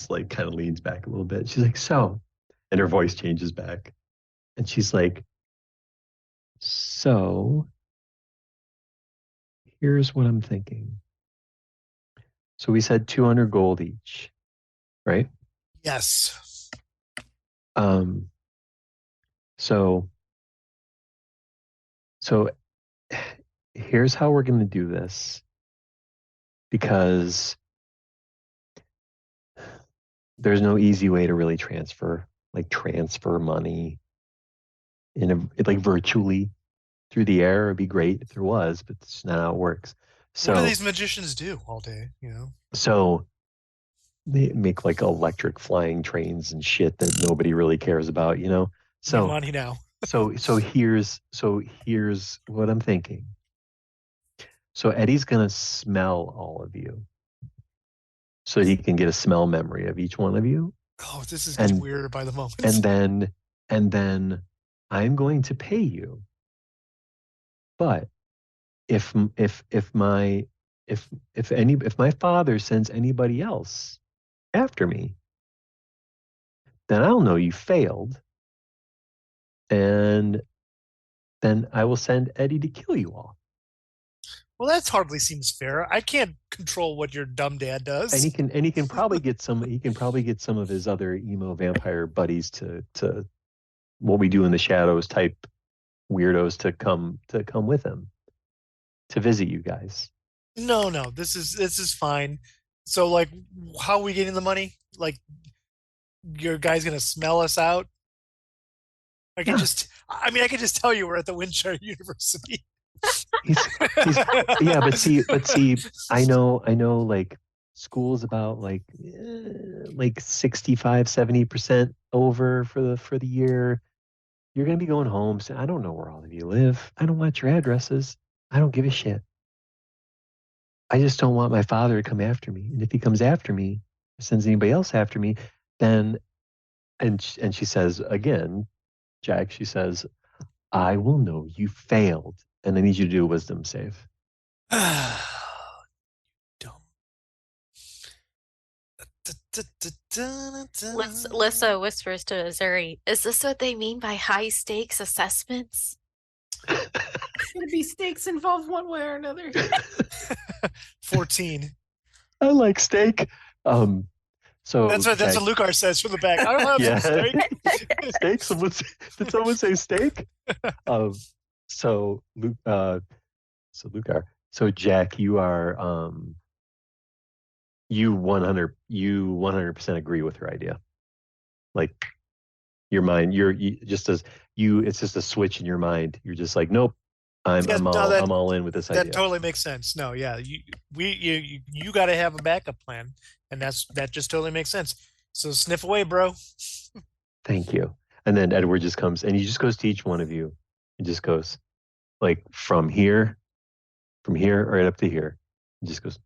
like kind of leans back a little bit. She's like, so, and her voice changes back, and she's like, so here's what I'm thinking. So we said 200 gold each, right? Yes. So here's how we're going to do this, because there's no easy way to really transfer money like virtually through the air. It'd be great if there was, but it's not how it works. So what do these magicians do all day? So they make like electric flying trains and shit that nobody really cares about, So money now. so here's what I'm thinking. So Eddie's gonna smell all of you, so he can get a smell memory of each one of you. Oh, this is getting weirder by the moment. And then I'm going to pay you. But if my father sends anybody else after me, then I'll know you failed, and then I will send Eddie to kill you all. Well, that hardly seems fair. I can't control what your dumb dad does. And he can probably get some of his other emo vampire buddies to what we do in the shadows type weirdos to come with him to visit you guys. No, this is fine. So like, how are we getting the money? Like, your guy's gonna smell us out? I could just tell you we're at the Windshire University. He's yeah, but see, I know, like school's about like 65, 70% over for the year. You're gonna be going home. So I don't know where all of you live. I don't want your addresses. I don't give a shit. I just don't want my father to come after me. And if he comes after me, or sends anybody else after me, then and she says again, Jack, she says, I will know you failed, and I need you to do a wisdom save. Dumb. Lissa whispers to Ezuri, "Is this what they mean by high stakes assessments?" Gonna be stakes involved one way or another. 14. I like steak. So That's what Lucar says from the back. I don't have some steak. Steak? Did someone say steak? So Lucar. So Jack, you are you 100% agree with her idea. Like your mind, it's just a switch in your mind. You're just like, nope, I'm all in with this idea. That totally makes sense. No, yeah, you got to have a backup plan, and that just totally makes sense. So sniff away, bro. Thank you. And then Edward just comes and he just goes to each one of you. He just goes like from here right up to here. He just goes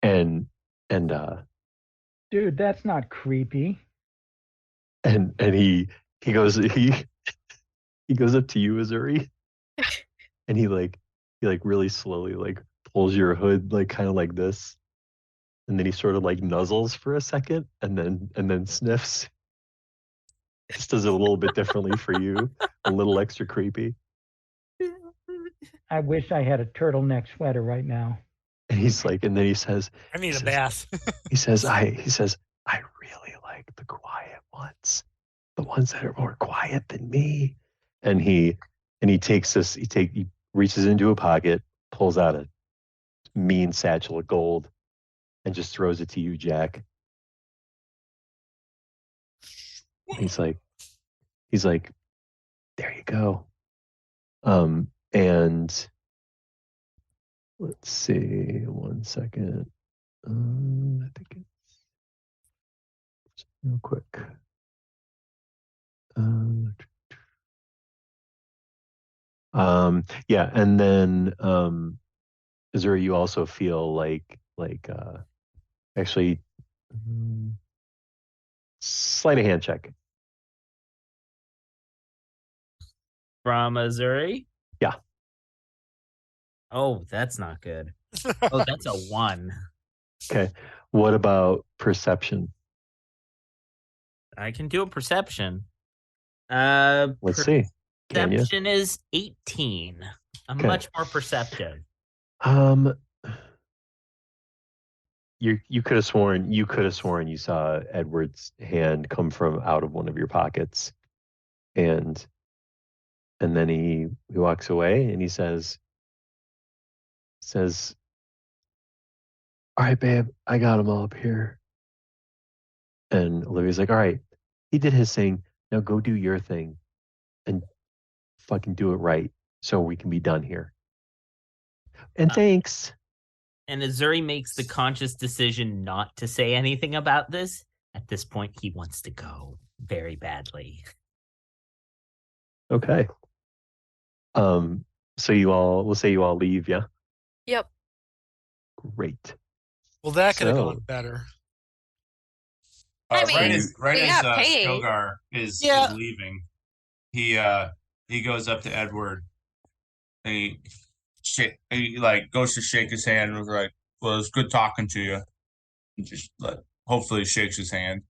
and Dude, that's not creepy. and he goes he goes up to you, Ezuri, and he really slowly like pulls your hood like kind of like this, and then he sort of like nuzzles for a second, and then sniffs. Just does it a little bit differently for you, a little extra creepy. I wish I had a turtleneck sweater right now. And he's like, and then he says, I need a bath. he says, I really like the quiet ones, the ones that are more quiet than me. And he takes this, he reaches into a pocket, pulls out a mean satchel of gold, and just throws it to you, Jack. He's like, there you go. And let's see, 1 second. I think it's real quick. Yeah, and then Ezuri, you also feel like actually sleight of hand check. From Ezuri? Yeah. Oh, that's not good. Oh, that's a 1. Okay. What about perception? I can do a perception. Let's see. Can you? Perception is 18. I'm Okay. much more perceptive. You could have sworn you saw Edward's hand come from out of one of your pockets, and then he walks away and he says, all right, babe, I got him all up here. And Olivia's like, all right, he did his thing. Now go do your thing and fucking do it right so we can be done here. And thanks. And Ezuri makes the conscious decision not to say anything about this. At this point, he wants to go very badly. Okay. So we'll say you all leave, yeah? Yep. Great. Well, that could have gone better. I mean, right they as got paid. Skogar is leaving, he goes up to Edward and he like goes to shake his hand and was like, well, it's good talking to you. And just like hopefully shakes his hand.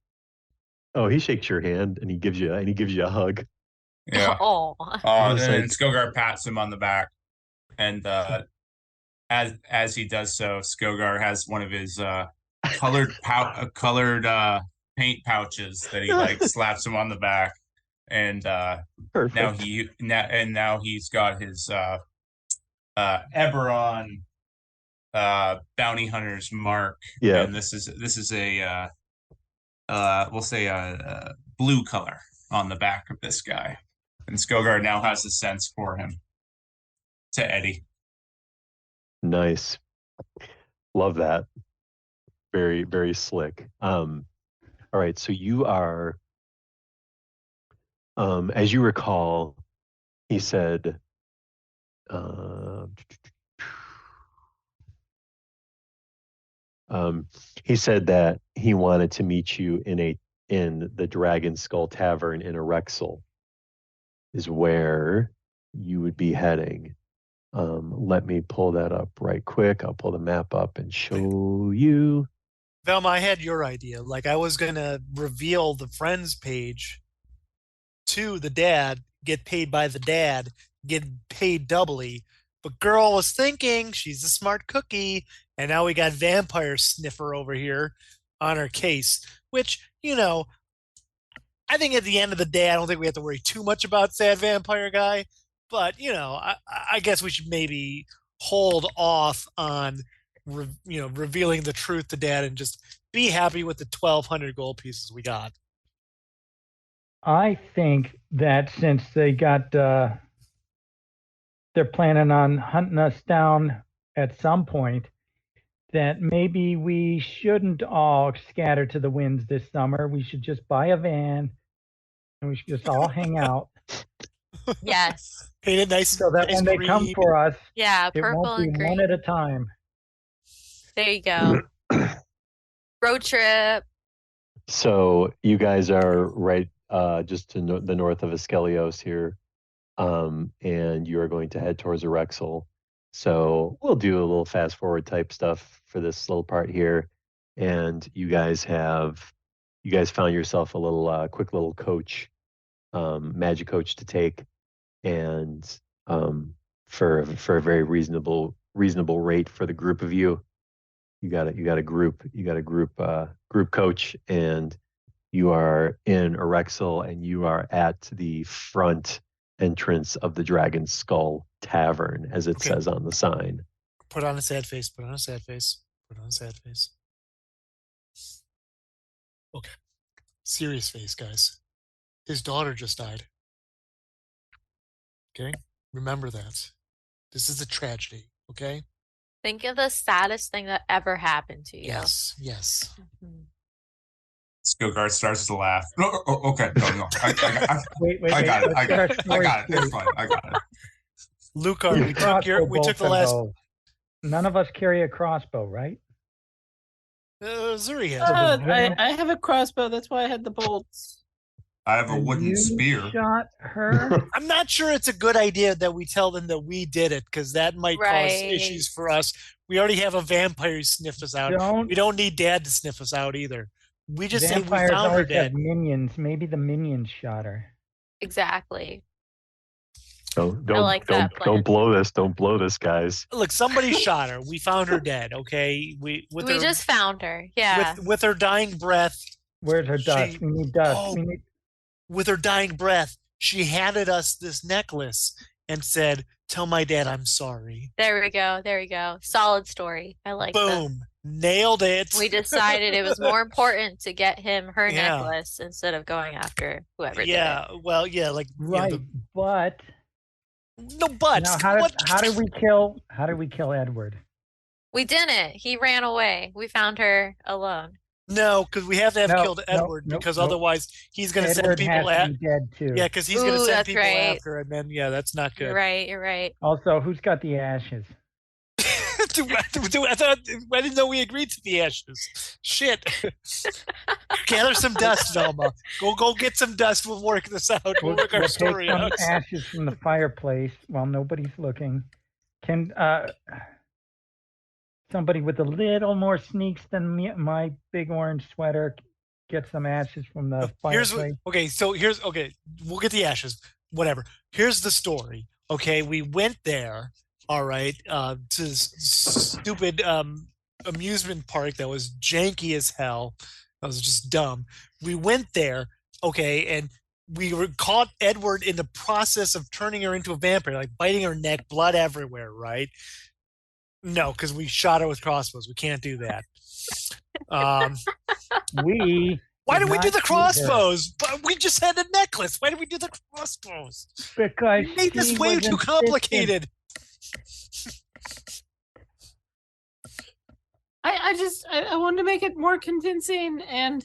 Oh, he shakes your hand and he gives you a hug. Yeah. Oh. And then Skogar pats him on the back, and as he does so, Skogar has one of his colored paint pouches that he like slaps him on the back, and Perfect. now he's got his Eberron bounty hunter's mark. Yeah. And this is a we'll say a blue color on the back of this guy. And Skogar now has a sense for him. To Eddie. Nice. Love that. Very, very slick. All right, so you are, as you recall, he said, he said that he wanted to meet you in the Dragon Skull Tavern in Erexel, is where you would be heading. Let me pull that up right quick. I'll pull the map up and show you. Velma, I had your idea. Like, I was going to reveal the friends page to the dad, get paid by the dad, get paid doubly. But girl was thinking, she's a smart cookie, and now we got Vampire Sniffer over here on our case, which, you know, I think at the end of the day, I don't think we have to worry too much about Sad Vampire Guy. But, you know, I guess we should maybe hold off on, revealing the truth to Dad and just be happy with the 1,200 gold pieces we got. I think that since they got, they're planning on hunting us down at some point, that maybe we shouldn't all scatter to the winds this summer. We should just buy a van and we should just all hang out. Yes. Paint it nice, so that nice when they green. come for us, Yeah, it purple won't be and green. one at a time. There you go. Road trip. So you guys are right just to the north of Iskelios here, and you are going to head towards Erexel. So we'll do a little fast forward type stuff for this little part here, and you guys found yourself a little quick little coach, magic coach to take, and for a very reasonable rate for the group of you. You got a group coach, and you are in Erexel, and you are at the front entrance of the Dragon Skull Tavern, as it says on the sign. Put on a sad face. Put on a sad face. Put on a sad face. Okay. Serious face, guys. His daughter just died. Okay? Remember that. This is a tragedy, okay? Think of the saddest thing that ever happened to you. Yes, yes. Mhm. Skogar starts to laugh. No, okay, no. I Wait, I got it. let's get our I story got it. It's straight. fine. I got it. Lucar, we took the Crossbow last. bow. None of us carry a crossbow, right? Zuri has. I have a crossbow. That's why I had the bolts. I have a And wooden you spear. Shot her. I'm not sure it's a good idea that we tell them that we did it, because that might cause Right. issues for us. We already have a vampire who sniffed us out. We don't need Dad to sniff us out either. We just say we Vampires found her always dead. have minions. Maybe the minions shot her. Exactly. Don't like that plan. don't blow this. Don't blow this, guys. Look, somebody shot her. We found her dead. Okay, We just found her. Yeah. with her dying breath. Where's her dust? We need dust. Oh. We need. With her dying breath, she handed us this necklace and said, "Tell my dad I'm sorry." There we go. There we go. Solid story. I like that. Boom, nailed it. We decided it was more important to get him her Yeah. necklace instead of going after whoever Yeah, did well, yeah, like Right, but no buts. now how did we kill Edward? it. We didn't. He ran away. We found her alone. No, because we have to have No, killed no, Edward, no, because no. other he's going to send Edward people has at. to be dead too. Yeah, because he's going to Ooh, send that's people right. after, and then that's not good. You're right. You're right. Also, who's got the ashes? I didn't know we agreed to the ashes. Shit. Gather some dust, Velma. Go get some dust. We'll work this out. We'll work our We'll story take some out. ashes from the fireplace while nobody's looking. Can somebody with a little more sneaks than me, my big orange sweater get some ashes from the fireplace? We'll get the ashes. Whatever. Here's the story. Okay, we went there. All right, to this stupid amusement park that was janky as hell. That was just dumb. We went there, okay, and we caught Edward in the process of turning her into a vampire, like biting her neck, blood everywhere, right? No, because we shot her with crossbows. We can't do that. We Why did we do not the kill her. crossbows? But we just had a necklace. Why did we do the crossbows? Because We made this she way was too insistent. complicated. I wanted to make it more convincing, and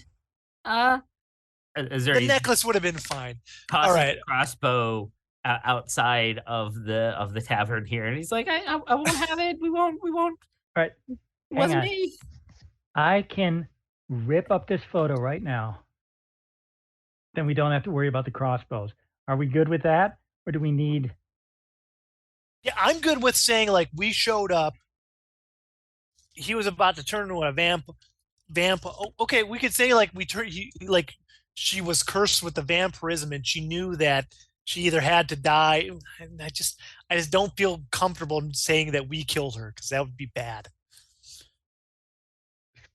Is The there necklace would have been fine. tosses all right. the crossbow outside of the tavern here, and he's like, I won't have it. We won't. All right, It hang wasn't on. me. I can rip up this photo right now. Then we don't have to worry about the crossbows. Are we good with that? Or do we need... Yeah, I'm good with saying like we showed up. He was about to turn into a vamp. Oh, okay, we could say like like she was cursed with the vampirism, and she knew that she either had to die. And I just don't feel comfortable saying that we killed her because that would be bad.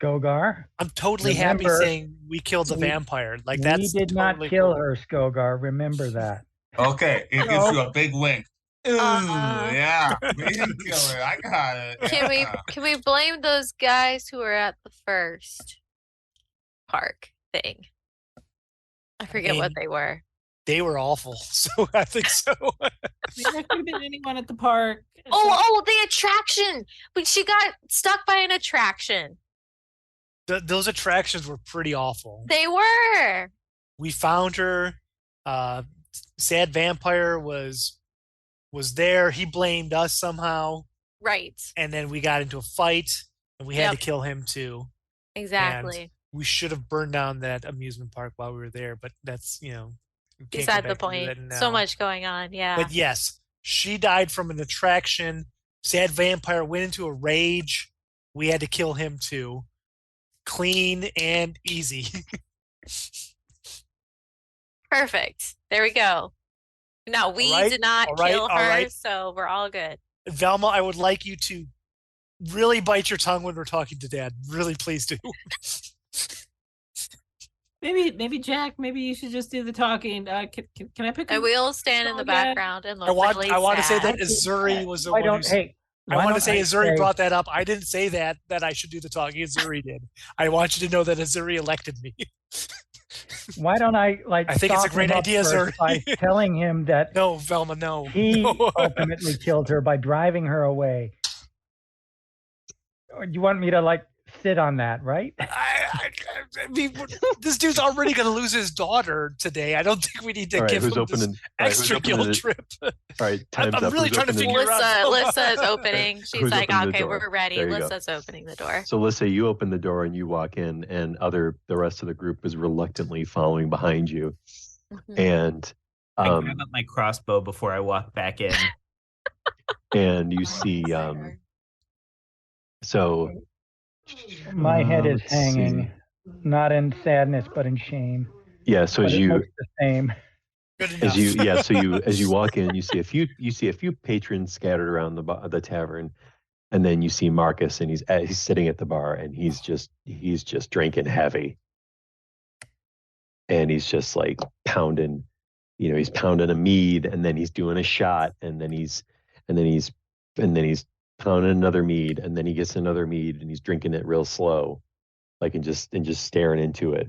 Skogar? I'm totally happy Remember, saying we killed the we- vampire. Like we that's did not totally kill cool. her, Skogar. Remember that. Okay, it gives you a big wink. Ooh, yeah, we didn't kill her. I got it. Can we blame those guys who were at the first park thing? I forget what they were. They were awful, so I think so. I mean, there could have been anyone at the park. Oh, the attraction! But she got stuck by an attraction. Those attractions were pretty awful. They were. We found her. Sad vampire was there. He blamed us somehow, Right. and then we got into a fight, and we had to Yep. kill him too. Exactly. We should have burned down that amusement park while we were there, but that's we can't go Beside the back to do point. that So now. much going on. Yeah. But yes, she died from an attraction. Sad vampire went into a rage. We had to kill him too. Clean and easy. Perfect. There we go. No, we right, did not all right, kill all her, right. so we're all good. Velma, I would like you to really bite your tongue when we're talking to Dad. Really, please do. Maybe Jack. Maybe you should just do the talking. Can I pick? And we'll stand in the song yet? background and look I want really to say sad. that Ezuri was the Why one don't... who's... Hey, I why want to don't say Ezuri say- brought that up. I didn't say that I should do the talking. Ezuri did. I want you to know that Ezuri elected me. Why don't I I think it's a soften great him up idea, first Zuri. by telling him that No, Velma, no. he No. ultimately killed her by driving her away. Or you want me to sit on that, right? I mean, this dude's already going to lose his daughter today. I don't think we need to All right, give who's him this opening? All right, who's extra opening guilt the- trip. All right, time's I'm up. really Who's trying to opening the- figure out. Lissa's opening. She's Who's like, opening the okay, door? we're ready. There you go. Lissa's opening the door. So let's say you open the door and you walk in, and the rest of the group is reluctantly following behind you, Mhm. and I grab up my crossbow before I walk back in. and you see so My head is let's hanging, see. not in sadness, but in shame. Yeah, so But as it you looks the same. Good enough. as you walk in, you see a few patrons scattered around the tavern, and then you see Marcus, and he's sitting at the bar, and he's just drinking heavy, and he's just like pounding, he's pounding a mead, and then he's doing a shot, and then he's pounding another mead, and then he gets another mead, and he's drinking it real slow, like and just staring into it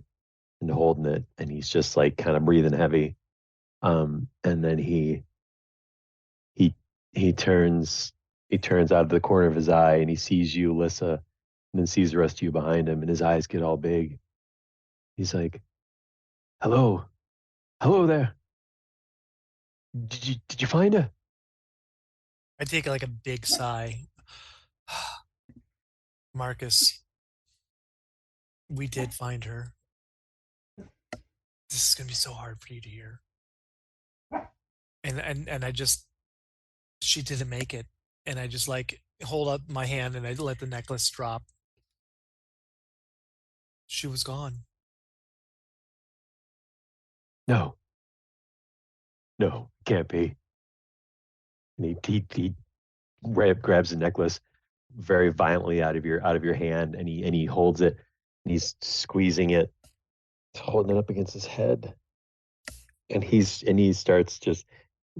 and holding it, and he's just like kind of breathing heavy. And then he turns out of the corner of his eye, and he sees you, Lissa, and then sees the rest of you behind him, and his eyes get all big. He's like, hello there. Did you find her? I take like a big sigh. Marcus, we did find her. This is gonna be so hard for you to hear. And I just, she didn't make it, and I just hold up my hand and I let the necklace drop. She was gone. No, can't be. And he grabs the necklace very violently out of your hand, and he holds it, and he's squeezing it, holding it up against his head, and he starts just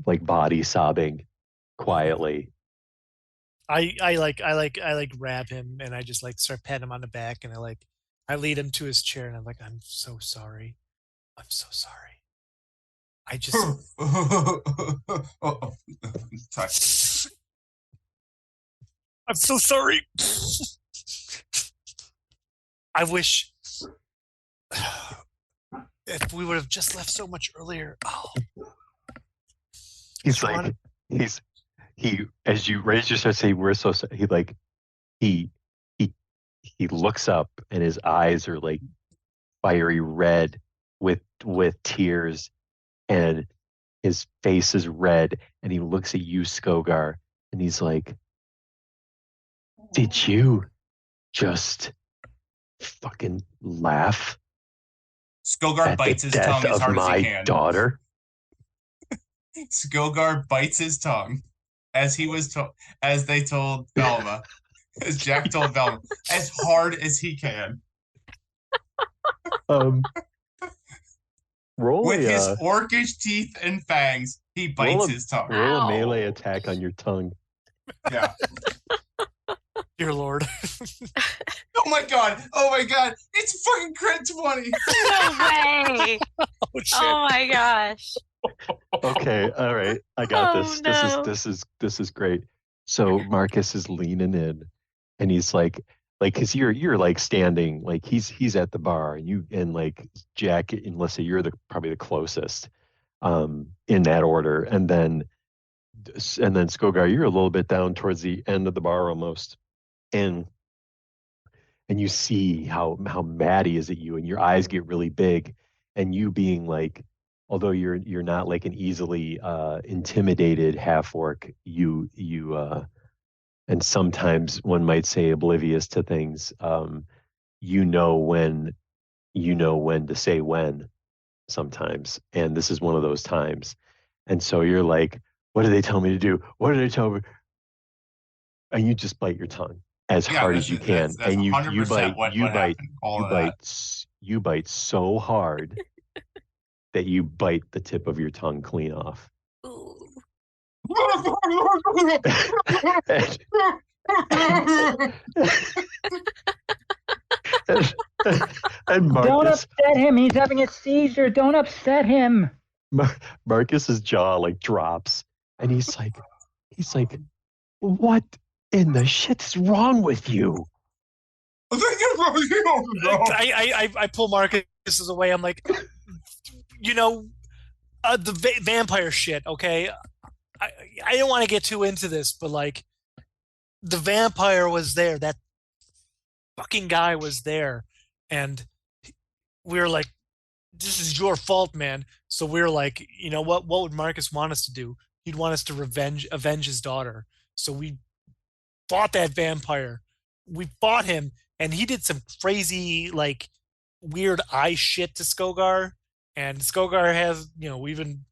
like body sobbing quietly. I grab him, and I just start patting him on the back, and I I lead him to his chair, and I'm like, I'm so sorry. I'm so sorry. I just. Sorry. I'm so sorry. I wish if we would have just left so much earlier. Oh. He's like, as you raise your start say, we're so sorry. He looks up and his eyes are like fiery red with tears, and his face is red, and he looks at you, Skogar, and he's like, did you just fucking laugh Skogar at bites the his death tongue as of hard as he my can. daughter? Skogar bites his tongue as they told Velma, as Jack told Velma, as hard as he can. Roll With his a orcish teeth and fangs, he bites his tongue. roll a Ow. melee attack on your tongue. Yeah. Dear Lord. Oh my god! It's fucking crit 20! No way. Oh shit. Oh my gosh. Okay, all right, I got Oh, this. no. This is great. So Marcus is leaning in, and he's like, cause you're like standing, like he's at the bar, and like Jack and Lissa, you're probably the closest, in that order, and then Skogar, you're a little bit down towards the end of the bar almost, and you see how mad he is at you, and your eyes get really big, and you being like, although you're not like an easily intimidated half orc, you and sometimes one might say oblivious to things, you know when to say when sometimes, and this is one of those times, and so you're like, what did they tell me to do? What did they tell me? And you just bite your tongue as hard as you can, that's and you 100% bite what you bite happened. All you of that. bite you bite so hard that you bite the tip of your tongue clean off. Ooh. And Don't Marcus, upset him. He's having a seizure. Don't upset him. Marcus's jaw like drops, and he's like, what in the shit's wrong with you? I pull Marcus away. I'm like, the vampire shit. Okay, I didn't want to get too into this, but like, the vampire was there. That fucking guy was there, and we were like, this is your fault, man. So we were like, you know what? What would Marcus want us to do? He'd want us to avenge his daughter. So we fought that vampire. We fought him, and he did some crazy, like, weird eye shit to Skogar. And Skogar has, we've been,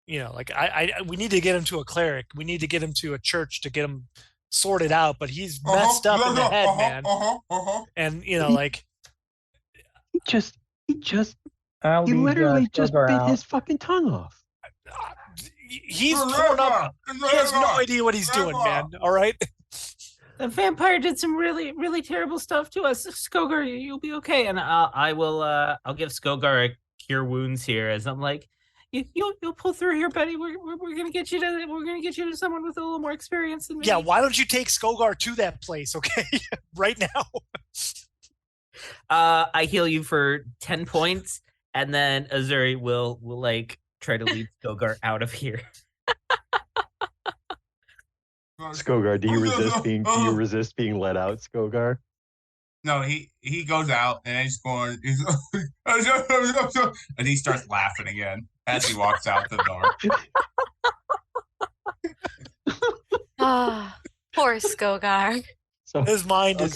like, we need to get him to a cleric. We need to get him to a church to get him sorted out. But he's messed up in the head, man. And like, He I'll he leave, literally just Skogar bit out. his fucking tongue off. he's torn up. He has no idea what he's doing, man. All right. The vampire did some really, really terrible stuff to us. Skogar, you'll be okay. And I'll give Skogar a cure wounds here, as I'm like, you'll pull through here, buddy. We're gonna get you to someone with a little more experience than me. Yeah, why don't you take Skogar to that place, okay? Right now. I heal you for 10 points, and then Ezuri will like try to lead Skogar out of here. Skogar, do you resist being let out, Skogar? No, he goes out and he's going, and he starts laughing again as he walks out the door. Ah, poor Skogar. So His mind will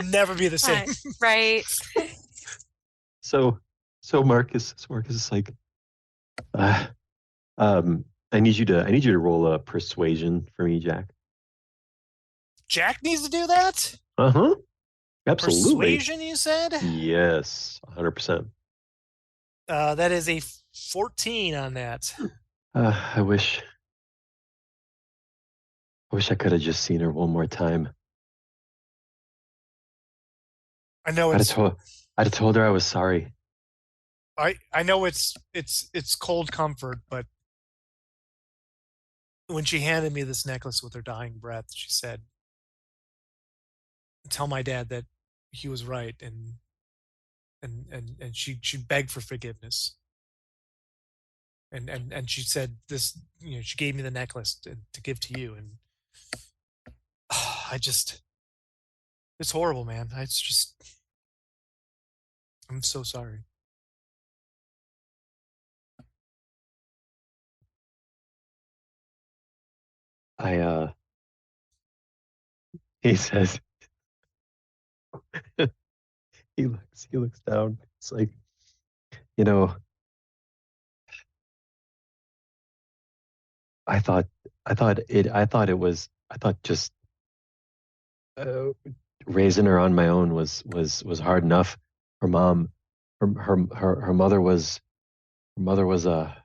never be the same. Right. So Marcus is like, I need you to roll a persuasion for me, Jack. Jack needs to do that? Uh-huh. Absolutely. Persuasion, you said? Yes, 100%. That is a 14 on that. I wish I could have just seen her one more time. I know I'd it's have I'd have told her I was sorry. I know it's cold comfort, but when she handed me this necklace with her dying breath, she said, "Tell my dad that he was right," and she begged for forgiveness. And she said this, she gave me the necklace to give to you, and I just, it's horrible, man. I'm so sorry. He says, he looks down. It's like, you know, I thought, I thought just uh, raising her on my own was hard enough. Her mom, her mother was, her mother was a,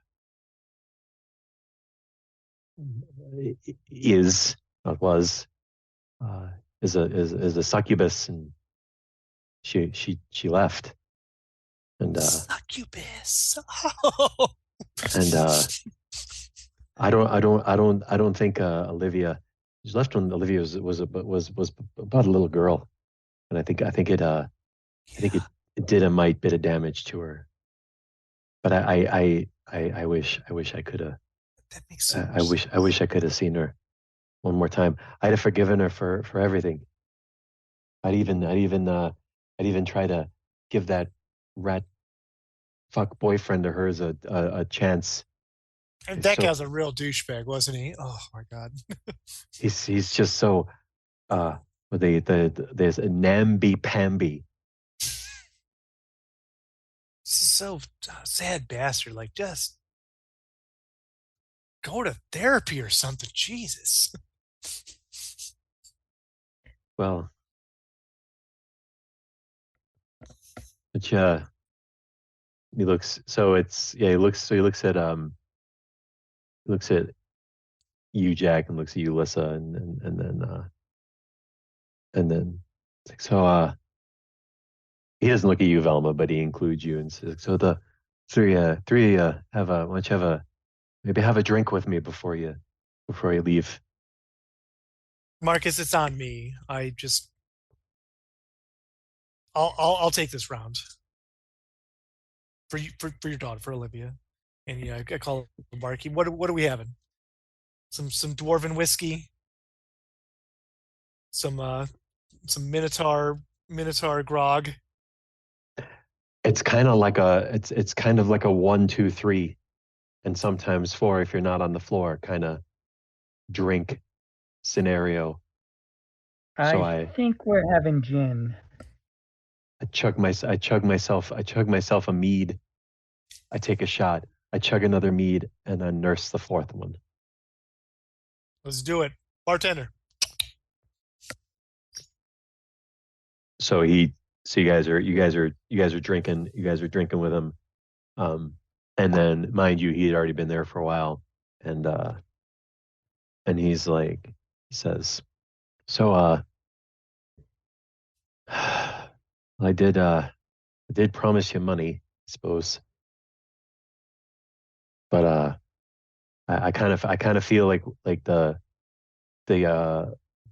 is, not was, uh, is a succubus, and she left. And Succubus. and I don't think Olivia, she left when Olivia was about a little girl, and I think it did a mite bit of damage to her. But I wish I could have, That makes so much sense. I wish I could have seen her one more time. I'd have forgiven her for everything. I'd even try to give that rat fuck boyfriend of hers a chance. And He's that so, guy's a real douchebag, wasn't he? Oh my god. he's just so uh there's a namby pamby. So sad bastard. Like, just go to therapy or something. Jesus. Well, which he looks, so it's, yeah, he looks at you, Jack, and looks at you, Lissa, and then it's like, so he doesn't look at you, Velma, but he includes you and says, so the three have a, why don't you have a, maybe have a drink with me before you leave. Marcus, it's on me. I'll take this round for you, for your daughter, for Olivia. And yeah, I call it Marky. What are we having? Some dwarven whiskey, some minotaur grog. It's kind of like it's kind of like a 1, 2, 3, and sometimes 4 if you're not on the floor kind of drink scenario. So I think we're having gin. I chug myself a mead. I take a shot. I chug another mead and then nurse the fourth one. Let's do it, bartender. So you guys are drinking with him. And then mind you, he had already been there for a while. And he's like, he says, so I did promise you money, I suppose. But I kind of feel like the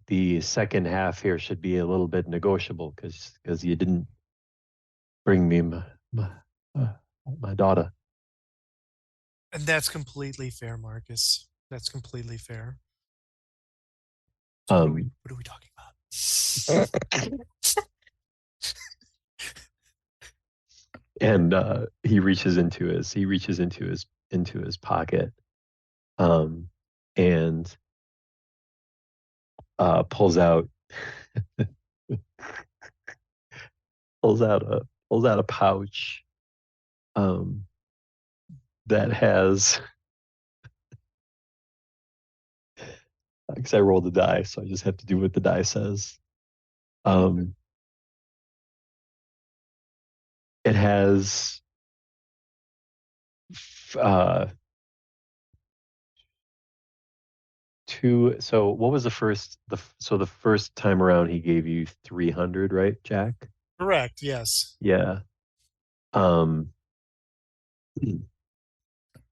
the second half here should be a little bit negotiable because you didn't bring me uh, my daughter. And that's completely fair, Marcus. That's completely fair. So what are we talking about? And he reaches into his pocket, and pulls out pulls out a pouch that has, because I rolled the die, so I just have to do what the die says. It has two. So what was the first time around he gave you 300, right, Jack? Correct. Yes. Yeah.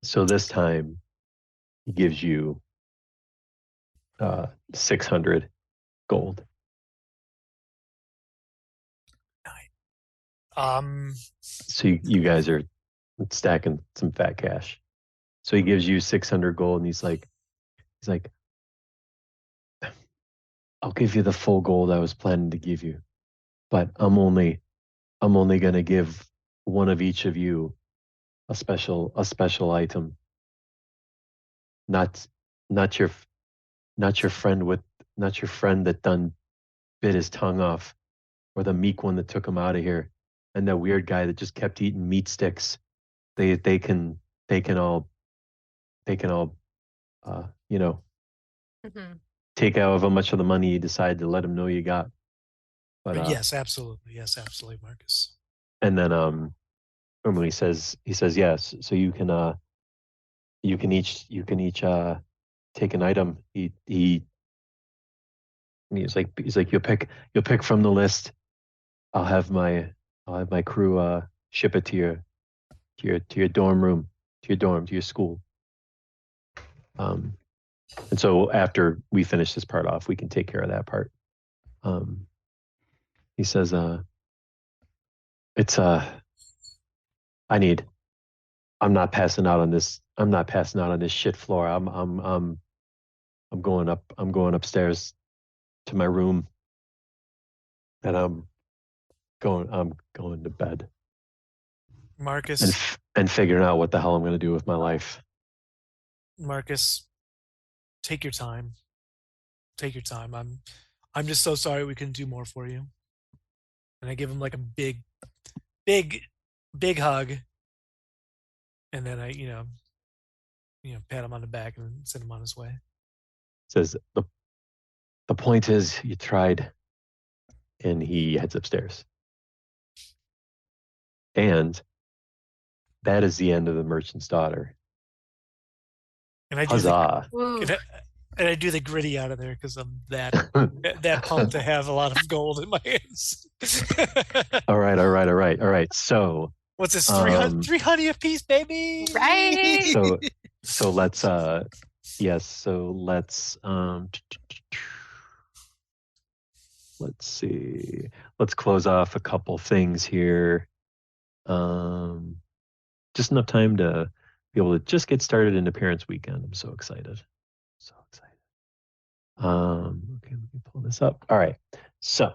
So this time he gives you 600 gold. So you guys are stacking some fat cash. So he gives you 600 gold, and he's like, I'll give you the full gold I was planning to give you, but I'm only gonna give one of each of you a special item. Not not your not your friend that done bit his tongue off, or the meek one that took him out of here, and that weird guy that just kept eating meat sticks. They can all you know, Hmm. take however much of the money you decide to let them know you got. But Yes, absolutely. Yes, absolutely, Marcus. and then normally he says yes, so you can each take an item. He's like you'll pick from the list. I'll have my crew ship it to your dorm room, to your school. And so after we finish this part off, we can take care of that part. He says, it's I'm not passing out on this. I'm not passing out on this shit floor. I'm going up. I'm going upstairs to my room, and I'm going to bed Marcus, and figuring out what the hell I'm going to do with my life. Marcus, take your time. Take your time. I'm just so sorry we couldn't do more for you. And I give him like a big hug. And then I, pat him on the back and send him on his way. Says the point is you tried, and he heads upstairs. And that is the end of the Merchant's Daughter. And I do Huzzah! and I do the gritty out of there because I'm that pumped to have a lot of gold in my hands. All right. So what's this? 300 a piece, baby. Right. So let's yes. So let's see. Let's close off a couple things here. Just enough time to be able to just get started in Appearance Weekend. I'm so excited. Okay, let me pull this up. All right. So,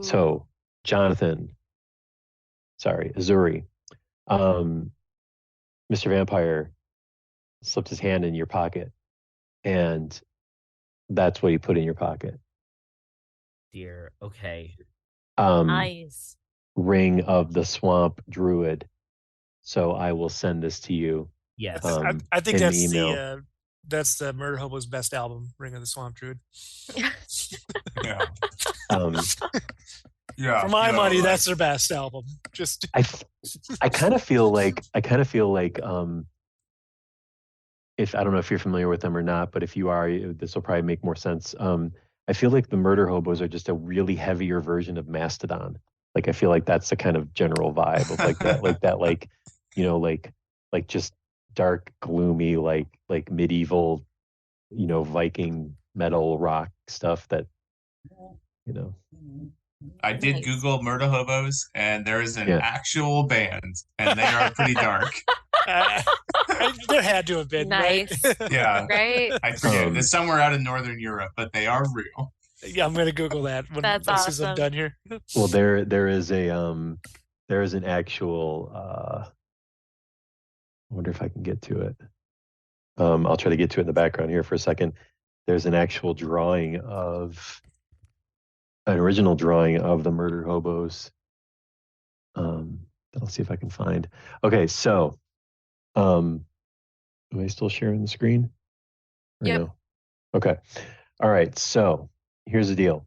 so Jonathan, sorry, Ezuri, Mr. Vampire slipped his hand in your pocket, and that's what he put in your pocket. Dear. Okay. Nice. Ring of the Swamp Druid. So I will send this to you. Yes. I think in that's the email. that's the Murder Hobo's best album, Ring of the Swamp Druid. Yeah. Yeah. For my money, that's their best album. Just I kind of feel like if I don't know if you're familiar with them or not, but if you are, this will probably make more sense. I feel like the Murder Hobos are just a really heavier version of Mastodon. Like I feel like that's the kind of general vibe of like just dark, gloomy, like medieval, Viking metal rock stuff that, I did Nice. Google Murder Hobos, and there is an Yeah. actual band, and they are pretty dark. There had to have been, Nice. right? Yeah. Right. I forget. It's somewhere out in Northern Europe, but they are real. Yeah, I'm gonna Google that That's as soon as I'm awesome. done here. well, there is an actual. I wonder if I can get to it. I'll try to get to it in the background here for a second. There's an actual an original drawing of the Murder Hobos. I'll see if I can find. Okay, so, am I still sharing the screen? Or Yep. no? Okay. All right. So here's the deal.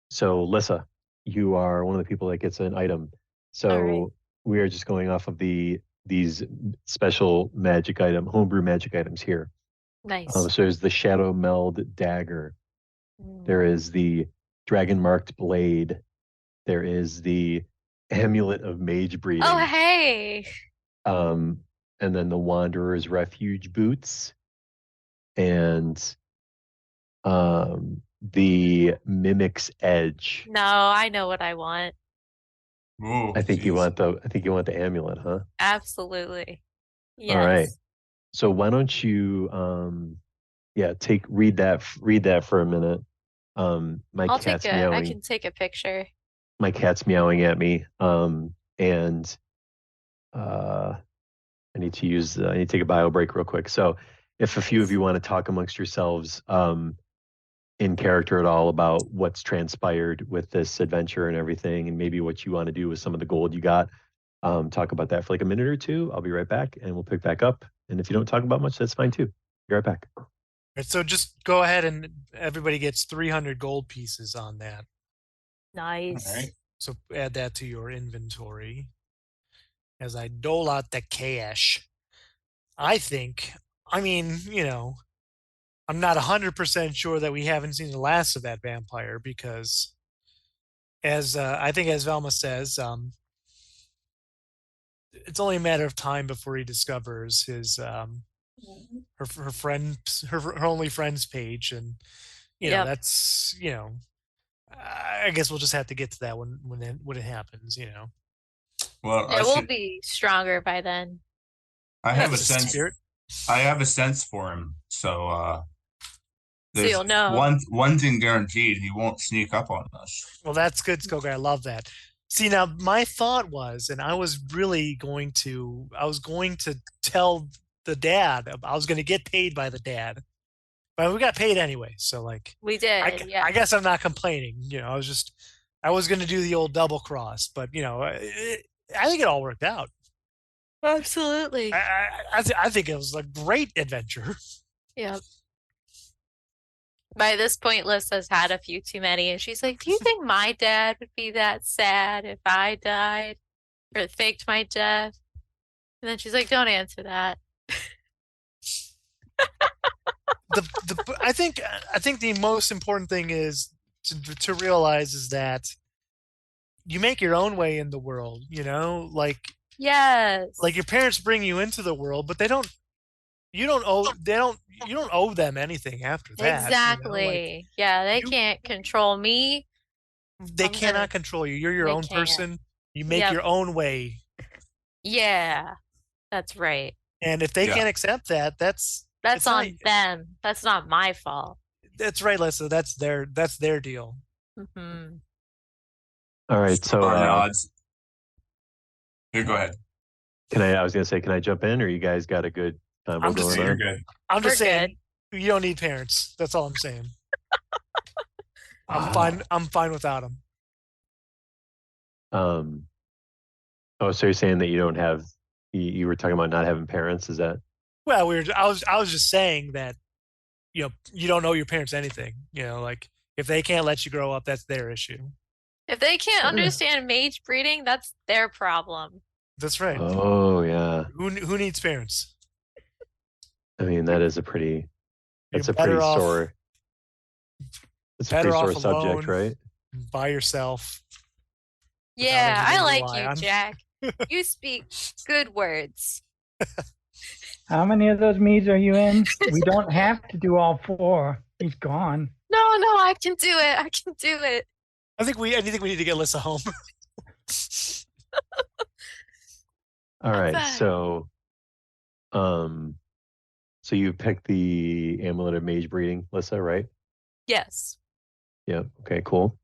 So Lissa, you are one of the people that gets an item. So All right. we are just going off of these special homebrew magic items here. Nice. So there's the Shadow Meld Dagger. There Mm. is the Dragon Marked Blade. There is the Amulet of Mage Breeding. Oh, hey. And then the Wanderer's Refuge Boots. And the Mimic's Edge. No, I know what I want. Ooh, I think you geez. want the amulet, huh? Absolutely. Yes. All right. So why don't you read that for a minute. My I'll cat's take a. I meowing. can take a picture. My cat's meowing at me. And I need to take a bio break real quick. So if a few of you want to talk amongst yourselves in character at all about what's transpired with this adventure and everything, and maybe what you want to do with some of the gold you got, talk about that for like a minute or two. I'll be right back and we'll pick back up. And if you don't talk about much, that's fine too. Be right back. Right, so just go ahead and everybody gets 300 gold pieces on that. Nice. All right. So add that to your inventory as I dole out the cash. I mean, I'm not 100% sure that we haven't seen the last of that vampire because, as I think, as Velma says, it's only a matter of time before he discovers his her friend her only friends page, and Yep. that's I guess we'll just have to get to that when it happens. Well, It will be stronger by then. I have a That's the sense. spirit. I have a sense for him. So there's you'll know. one thing guaranteed: he won't sneak up on us. Well, that's good, Skogar. I love that. See, now my thought was, and I was going to tell the dad. I was going to get paid by the dad, but we got paid anyway. So like, We did. Yeah. I guess I'm not complaining. I was going to do the old double cross, but I think it all worked out. Absolutely. I think it was a great adventure. Yep. By this point, Lissa's had a few too many, and she's like, "Do you think my dad would be that sad if I died or faked my death?" And then she's like, "Don't answer that." I think the most important thing is to realize is that you make your own way in the world. Like Yes. like your parents bring you into the world, but you don't owe them anything after that. Exactly. Yeah, they can't control me. They cannot control you. You're your own person. You make your own way. Yeah, that's right. And if they can't accept that, that's on them. That's not my fault. That's right, Lissa. That's their deal. Mm-hmm. All right. So odds. Here, go ahead. I was gonna say, can I jump in, or you guys got a good I'm just going on? Good. I'm just saying you don't need parents. That's all I'm saying. I'm fine without them. Oh, so you're saying that you don't have you were talking about not having parents, is that? Well, I was just saying that you don't owe your parents anything. Like if they can't let you grow up, that's their issue. If they can't understand mage breeding, that's their problem. That's right. Oh yeah. Who needs parents? I mean, that is a pretty sore. It's a pretty sore subject, right? By yourself. Yeah, I like you, Jack. You speak good words. How many of those meads are you in? We don't have to do all 4. He's gone. No, I can do it. I can do it. I think we need to get Lissa home. All right, so you picked the Amulet of Mage Breeding, Lissa, right? Yes. Yeah. Okay. Cool.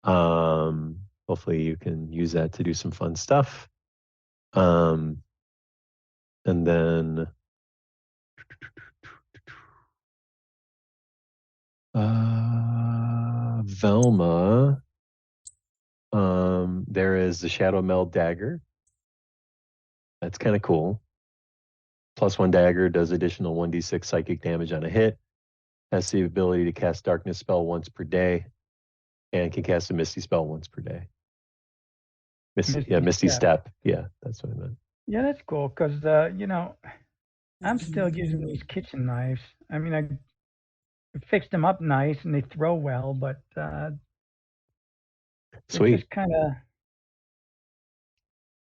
Hopefully you can use that to do some fun stuff. And then Velma, there is the Shadow Meld Dagger. That's kind of cool. +1 dagger does additional 1d6 psychic damage on a hit. Has the ability to cast darkness spell once per day, and can cast a misty spell once per day. Misty Step. Yeah, that's what I meant. Yeah, that's cool because I'm still using these kitchen knives. I mean, I fixed them up nice and they throw well, but they're Sweet. just kind of.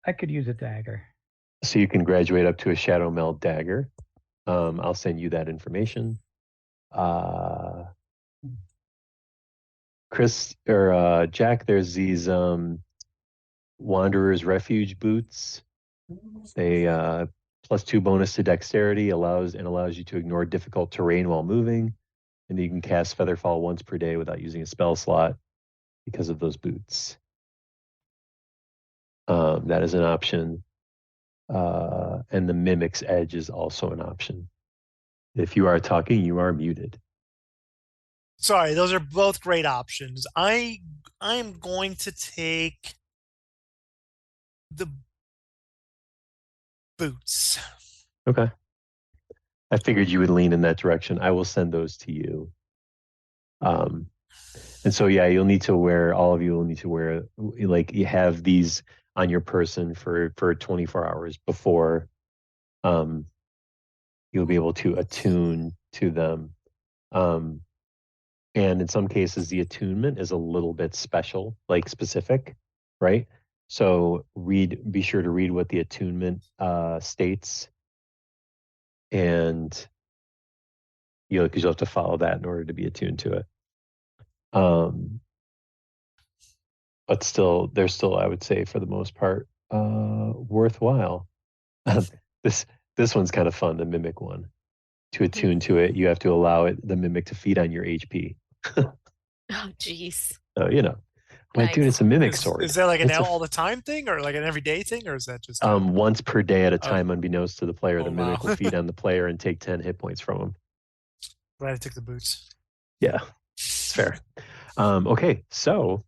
I could use a dagger. So you can graduate up to a Shadow Meld dagger. I'll send you that information. Chris or Jack, there's these Wanderer's Refuge boots. They +2 bonus to dexterity allows you to ignore difficult terrain while moving, and you can cast Featherfall once per day without using a spell slot because of those boots. That is an option. And the Mimic's Edge is also an option. If you are talking, you are muted. Sorry, those are both great options. I'm going to take the boots. Okay. I figured you would lean in that direction. I will send those to you. And so, yeah, all of you will need to wear, like, you have these on your person for 24 hours before you'll be able to attune to them. And in some cases, the attunement is a little bit special, like specific, right? So be sure to read what the attunement states, and because you'll have to follow that in order to be attuned to it. But still, they're still, I would say, for the most part, worthwhile. This one's kind of fun, the Mimic one. To attune to it, you have to allow the Mimic to feed on your HP. Oh, jeez. So, like, dude, Nice. it's a Mimic sword. Is that like an It's all the time thing, or like an everyday thing, or is that just once per day at a time, unbeknownst to the player, the Mimic wow. will feed on the player and take 10 hit points from him. Glad I took the boots. Yeah, it's fair. Okay, so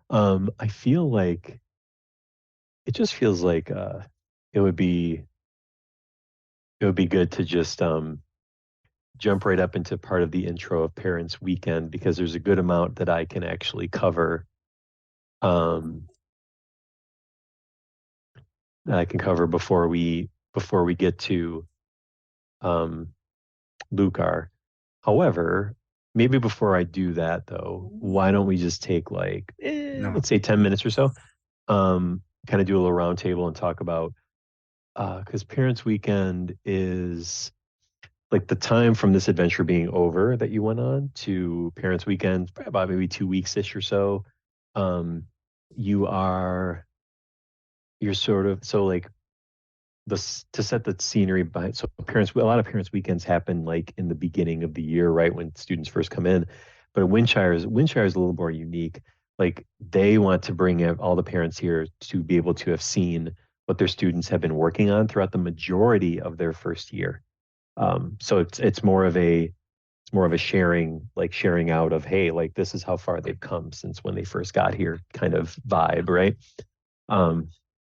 I feel like it just feels like it would be good to just jump right up into part of the intro of Parents Weekend, because there's a good amount that I can actually cover. That I can cover before we get to Lucar. However, maybe before I do that, though, why don't we just take let's say 10 minutes or so, kind of do a little round table and talk about, because Parents Weekend is like the time from this adventure being over that you went on to Parents Weekend, about maybe 2 weeks-ish or so. You're sort of, so like, to set the scenery behind, so a lot of Parents Weekends happen like in the beginning of the year, right, when students first come in. But Windshire is a little more unique. Like, they want to bring all the parents here to be able to have seen what their students have been working on throughout the majority of their first year. So it's more of a sharing out of, hey, like, this is how far they've come since when they first got here kind of vibe, right?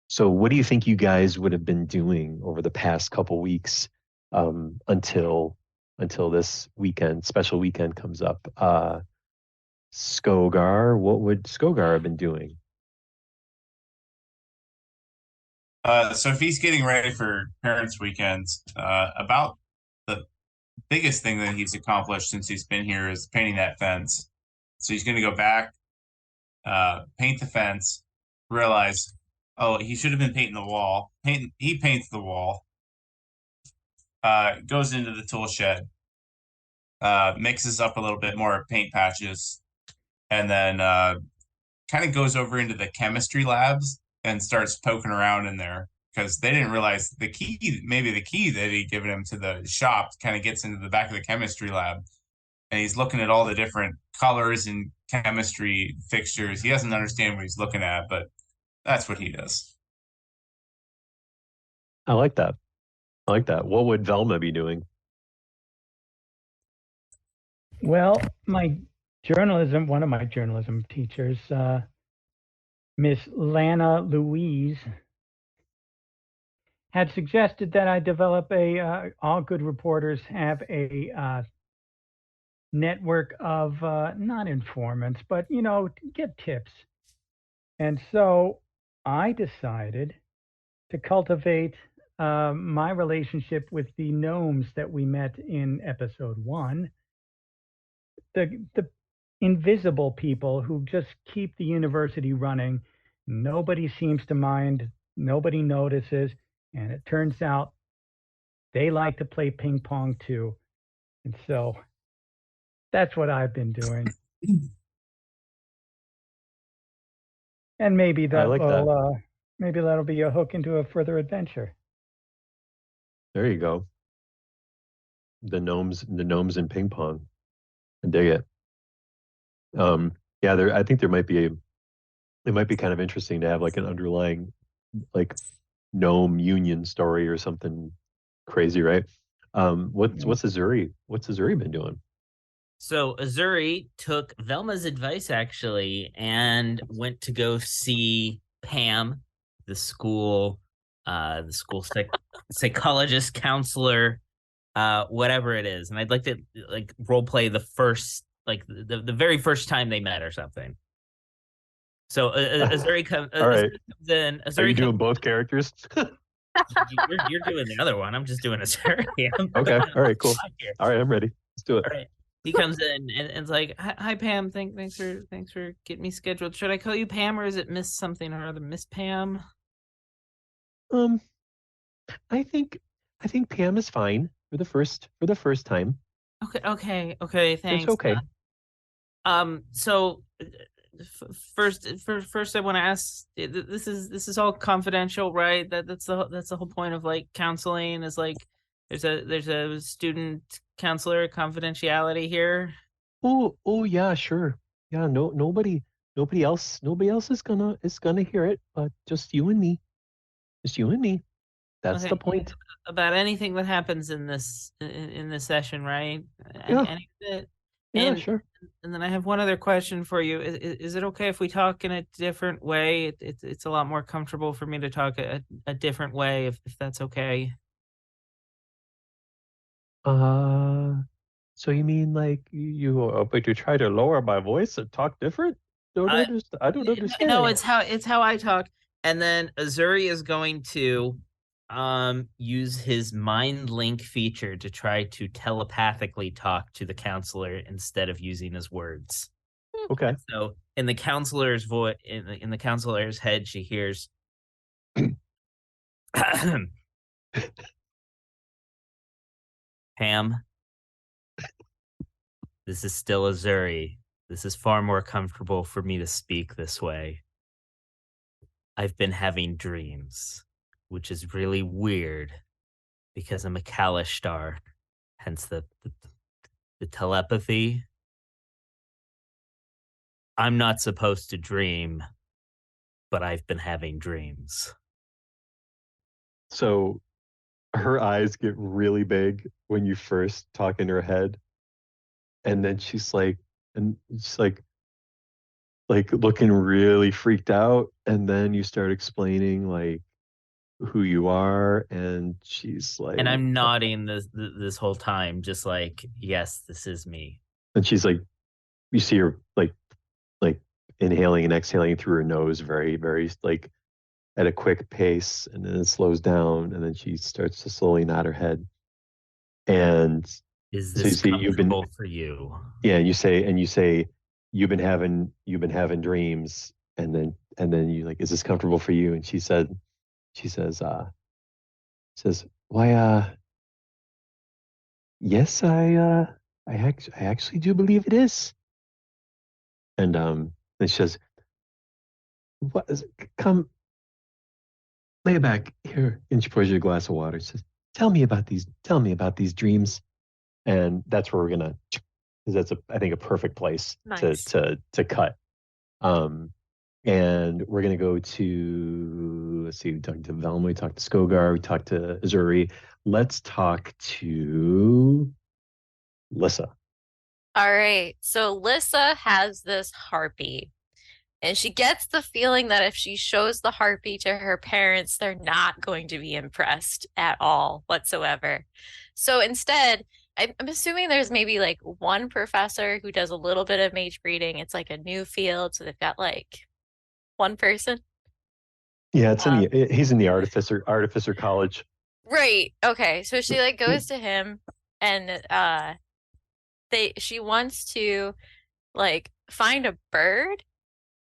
So what do you think you guys would have been doing over the past couple weeks until this special weekend comes up? Skogar, what would Skogar have been doing? So if he's getting ready for Parents Weekend, about the biggest thing that he's accomplished since he's been here is painting that fence. So he's going to go back, paint the fence, realize, oh, he should have been painting the wall. He paints the wall, goes into the tool shed, mixes up a little bit more paint patches, and then kind of goes over into the chemistry labs and starts poking around in there, because they didn't realize the key that he'd given him to the shop kind of gets into the back of the chemistry lab, and he's looking at all the different colors and chemistry fixtures. He doesn't understand what he's looking at, but that's what he does. I like that. What would Velma be doing? Well, one of my journalism teachers, Miss Lana Louise, had suggested that I develop all good reporters have a network of not informants, but get tips. And so I decided to cultivate my relationship with the gnomes that we met in episode 1. The invisible people who just keep the university running. Nobody seems to mind. Nobody notices. And it turns out they like to play ping pong too. And so that's what I've been doing. And maybe I like that. Maybe that'll be a hook into a further adventure. There you go. The gnomes and ping pong. I dig it. Yeah, I think it might be kind of interesting to have like an underlying like gnome union story or something crazy, right? What's Ezuri been doing? So Ezuri took Velma's advice actually and went to go see Pam, the school psychologist, counselor, whatever it is. And I'd like to like role play the first, like the very first time they met or something. So Ezuri comes. All right. Comes in. Ezuri Are you doing both characters? You're doing the other one. I'm just doing Ezuri. Okay. All right. Cool. All right. I'm ready. Let's do it. All right. He comes in and it's like, "Hi Pam. Thanks for getting me scheduled. Should I call you Pam or is it Miss something or other? Miss Pam?" I think Pam is fine for the first time. Okay. Thanks. It's okay. So first I want to ask. This is all confidential, right? That's the whole point of like counseling is like there's a student counselor confidentiality here. Oh yeah, sure. Yeah, nobody else is gonna hear it, but just you and me. Just you and me. That's Okay. the point. About anything that happens in this session, right? Yeah. Any of it. Yeah, sure. And then I have one other question for you. Is it okay if we talk in a different way? It's a lot more comfortable for me to talk a different way if that's okay. So you mean like but you try to lower my voice and talk different? I don't understand. No, it's how I talk. And then Ezuri is going to use his mind link feature to try to telepathically talk to the counselor instead of using his words. Okay. So in the counselor's voice, in the counselor's head, she hears Pam, this is still Ezuri. This is far more comfortable for me to speak this way. I've been having dreams, which is really weird because I'm a Kalishtar, hence the telepathy. I'm not supposed to dream, but I've been having dreams. So her eyes get really big when you first talk in her head. And then she's like looking really freaked out. And then you start explaining like who you are. And she's like, and I'm nodding this whole time, just like, yes, this is me. And she's like, you see her like inhaling and exhaling through her nose very, very like at a quick pace, and then it slows down, and then she starts to slowly nod her head. And is this comfortable for you? Yeah, and you say you've been having dreams, and then you like, is this comfortable for you? And she says, why, yes, I actually do believe it is. And then she says, what is, come, lay back here. And she pours you a glass of water. She says, tell me about these dreams. And that's where we're gonna, because that's I think a perfect place to cut. And we're gonna go to, let's see, we talked to Velma, we talked to Skogar, we talked to Ezuri. Let's talk to Lissa. All right. So Lissa has this harpy, and she gets the feeling that if she shows the harpy to her parents, they're not going to be impressed at all whatsoever. So instead, I'm assuming there's maybe like one professor who does a little bit of mage breeding. It's like a new field, so they've got like one person. Yeah, he's in the artificer college. Right. Okay. So she like goes to him and she wants to like find a bird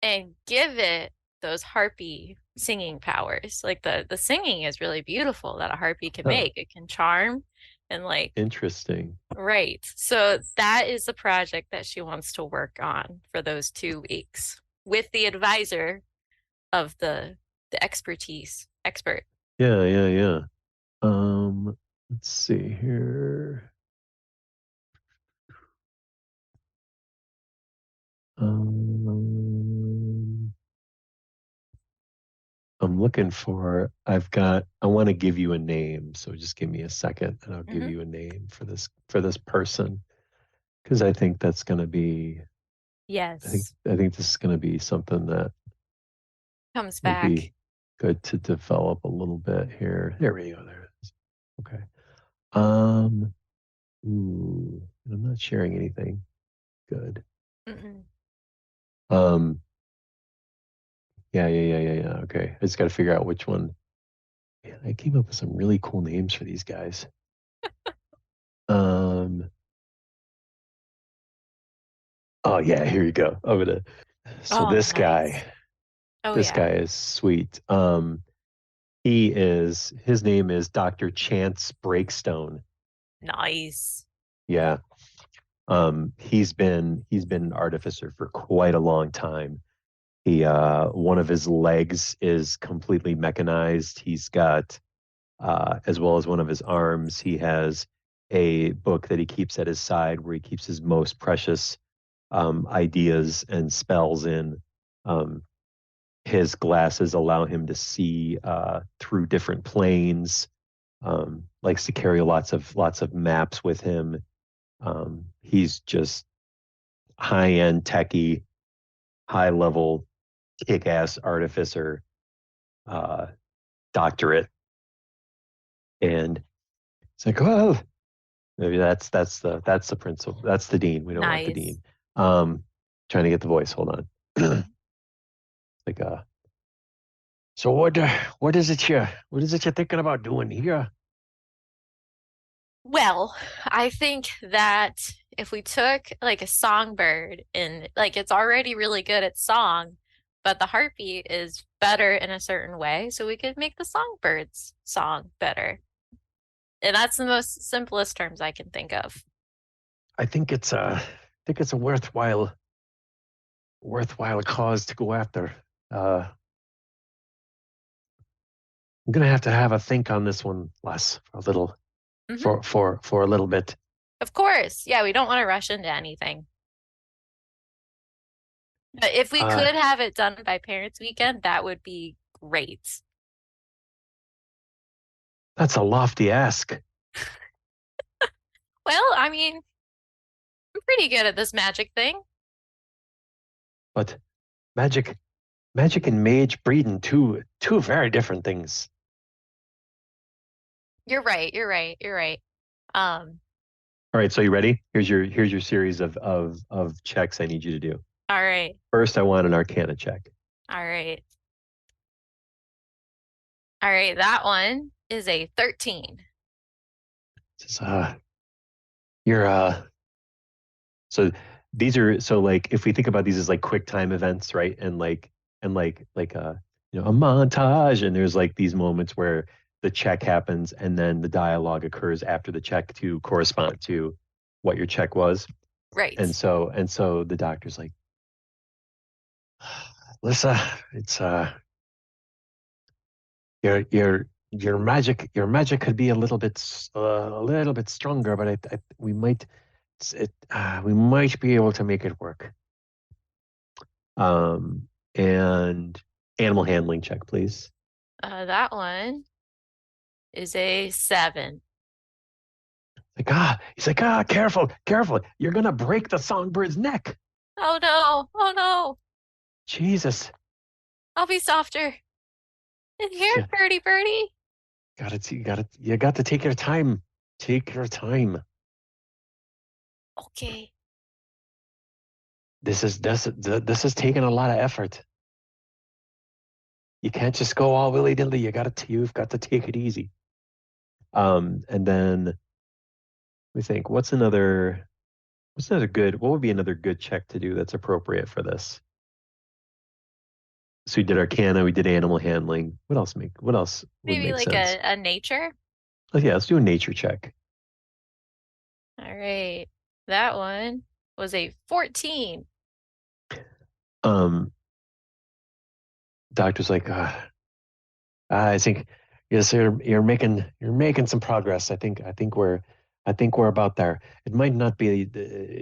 and give it those harpy singing powers. Like the singing is really beautiful that a harpy can Oh. make. It can charm and like Interesting. right. So that is the project that she wants to work on for those 2 weeks with the advisor of the expert. Yeah. Let's see here. I'm looking for, I want to give you a name. So just give me a second and I'll give Mhm. you a name for this person. Because I think that's going to be, Yes. I think this is going to be something that Comes would back. be good to develop a little bit here. There we go. There it is. Okay. I'm not sharing anything. Good. Mm-mm. Um, yeah. Okay. I just got to figure out which one. Man, I came up with some really cool names for these guys. Um, oh yeah, here you go. So Oh, this nice. guy, Oh this yeah. guy is sweet. His name is Dr. Chance Breakstone. Nice. Yeah. He's been an artificer for quite a long time. One of his legs is completely mechanized. He's got, as well as one of his arms, he has a book that he keeps at his side where he keeps his most precious ideas and spells in. Um, his glasses allow him to see through different planes. Likes to carry lots of maps with him. He's just high end techie, high level, kick ass artificer, uh, doctorate, and it's like, well, maybe that's the principal, that's the dean. We don't want the Nice. dean. Trying to get the voice. Hold on. Like, so what is it you're thinking about doing here? Well, I think that if we took like a songbird and like it's already really good at song, but the harpy is better in a certain way, so we could make the songbird's song better. And that's the most simplest terms I can think of. I think it's a worthwhile cause to go after. I'm gonna have to have a think on this one, Les, for a little Mhm. for a little bit. Of course. Yeah, we don't want to rush into anything. But if we Uh, could have it done by Parents' Weekend, that would be great. that's a lofty ask, Well, I mean, I'm pretty good at this magic thing. but magic magic and mage breeding two very different things. You're right. You're right. You're right. Um, All right, so you ready? Here's your series of checks I need you to do. all right. First, I want an Arcana check. All right. All right. That one is a 13. It's, you're so these are so like if we think about these as like quick time events, right? And a montage, and there's like these moments where the check happens and then the dialogue occurs after the check to correspond to what your check was. Right. And so the doctor's like, Lissa, it's your magic could be a little bit stronger, but we might be able to make it work. And animal handling check, please. That one is a 7. He's like, careful, you're gonna break the songbird's neck. Oh no. Oh no. Jesus, I'll be softer. In here, Yeah. birdie birdie. you got to take your time. Take your time. Okay. This is taking a lot of effort. You can't just go all willy-nilly. You've got to take it easy. And then we think, what would be another good check to do that's appropriate for this? So we did Arcana, we did animal handling. What else would Maybe make like sense? a nature. Oh, yeah, let's do a nature check. All right. That one was a 14. Doctor's like, I think yes, you're making some progress. I think we're about there. It might not be.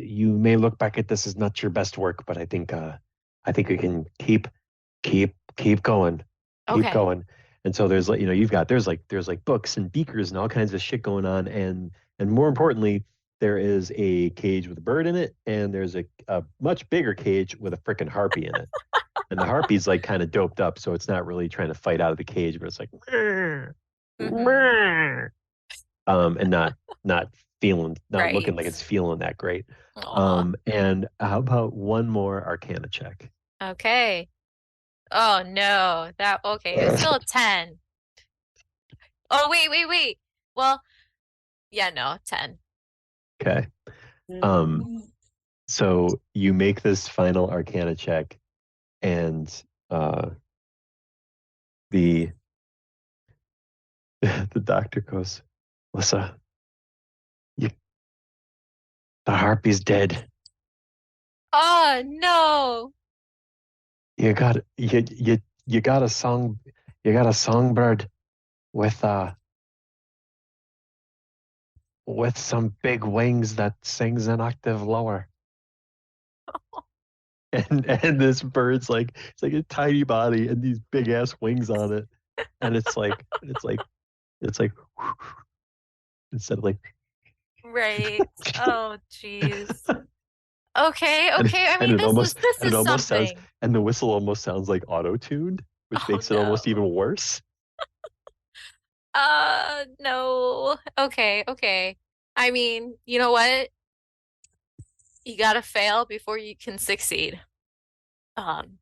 You may look back at this as not your best work, but I think we can keep going, keep Okay. going. And so there's like there's like books and beakers and all kinds of shit going on, and more importantly, there is a cage with a bird in it, and there's a much bigger cage with a freaking harpy in it. And the harpy's like kind of doped up, so it's not really trying to fight out of the cage, but it's like, and not looking like it's feeling that great. Aw. And how about one more Arcana check? Okay. Oh no. It's still a 10. Oh wait. Well, yeah, no, 10. Okay. So you make this final Arcana check, and the doctor goes, Lissa, the harpy's dead. Oh no. You got a songbird with some big wings that sings an octave lower. And this bird's like, it's like a tiny body and these big ass wings on it. And it's like instead of like Right. Oh jeez. Okay. I and mean, it almost this and it is almost sounds something. and the whistle almost sounds like auto-tuned, which Oh makes it almost even worse. no. Okay. I mean, you know what? You gotta fail before you can succeed. I'm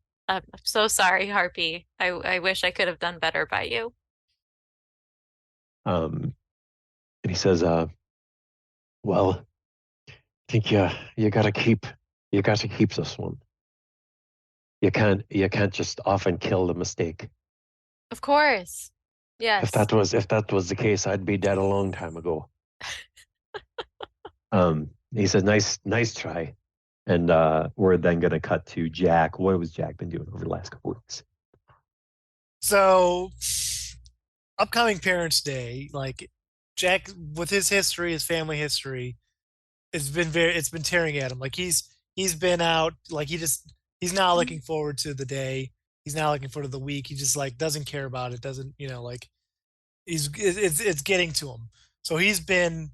so sorry, Harpy. I wish I could have done better by you. And he says, well, I think you gotta keep this one. You can't just often kill the mistake. Of course. Yes. If that was the case, I'd be dead a long time ago. He says, nice try. And we're then gonna cut to Jack. What has Jack been doing over the last couple weeks? So, upcoming Parents' Day, like Jack, with his history, his family history, it's been tearing at him. Like he's been out, like he's now looking forward to the day. He's now looking forward to the week. He just like doesn't care about it. Doesn't, like it's getting to him. So he's been,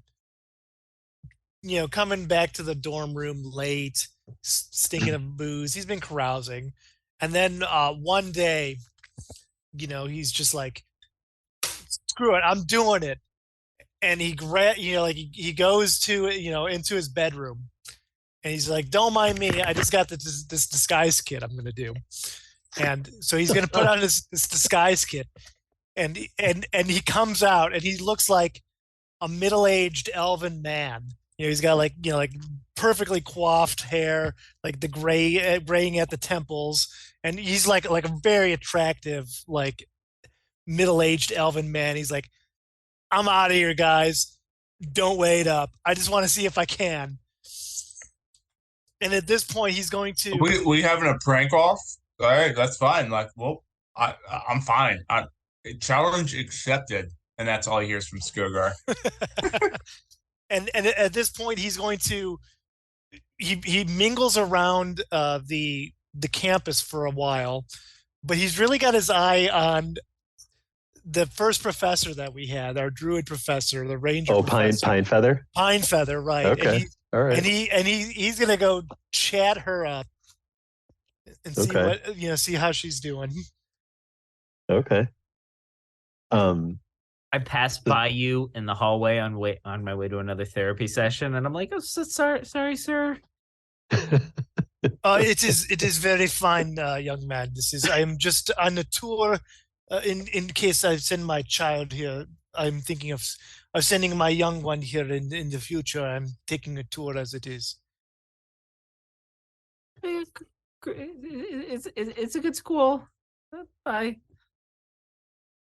coming back to the dorm room late, stinking of booze. He's been carousing. And then one day, he's just like, screw it, I'm doing it. And he he goes to, into his bedroom, and he's like, don't mind me, I just got this disguise kit I'm going to do. And so he's going to put on this disguise kit, and he comes out, and he looks like a middle-aged elven man. He's got like perfectly coiffed hair, like the graying at the temples, and he's like a very attractive, like middle-aged elven man. He's like, I'm out of here, guys. Don't wait up. I just want to see if I can. And at this point, he's going to. We having a prank off? All right, that's fine. Like, well, I'm fine. Challenge accepted, and that's all he hears from Skogar. and at this point, he's going to. He mingles around the campus for a while, but he's really got his eye on the first professor that we had, our druid professor, the ranger. Oh, professor. Pine Feather, right? Okay, all right. And he's gonna go chat her up and see what see how she's doing. Okay. I passed by you in the hallway on my way to another therapy session, and I'm like, "Oh, sorry, sir." It is very fine, young man. I am just on a tour. In case I send my child here I'm thinking of sending my young one here in the future. I'm taking a tour as it is. It's a good school. Bye.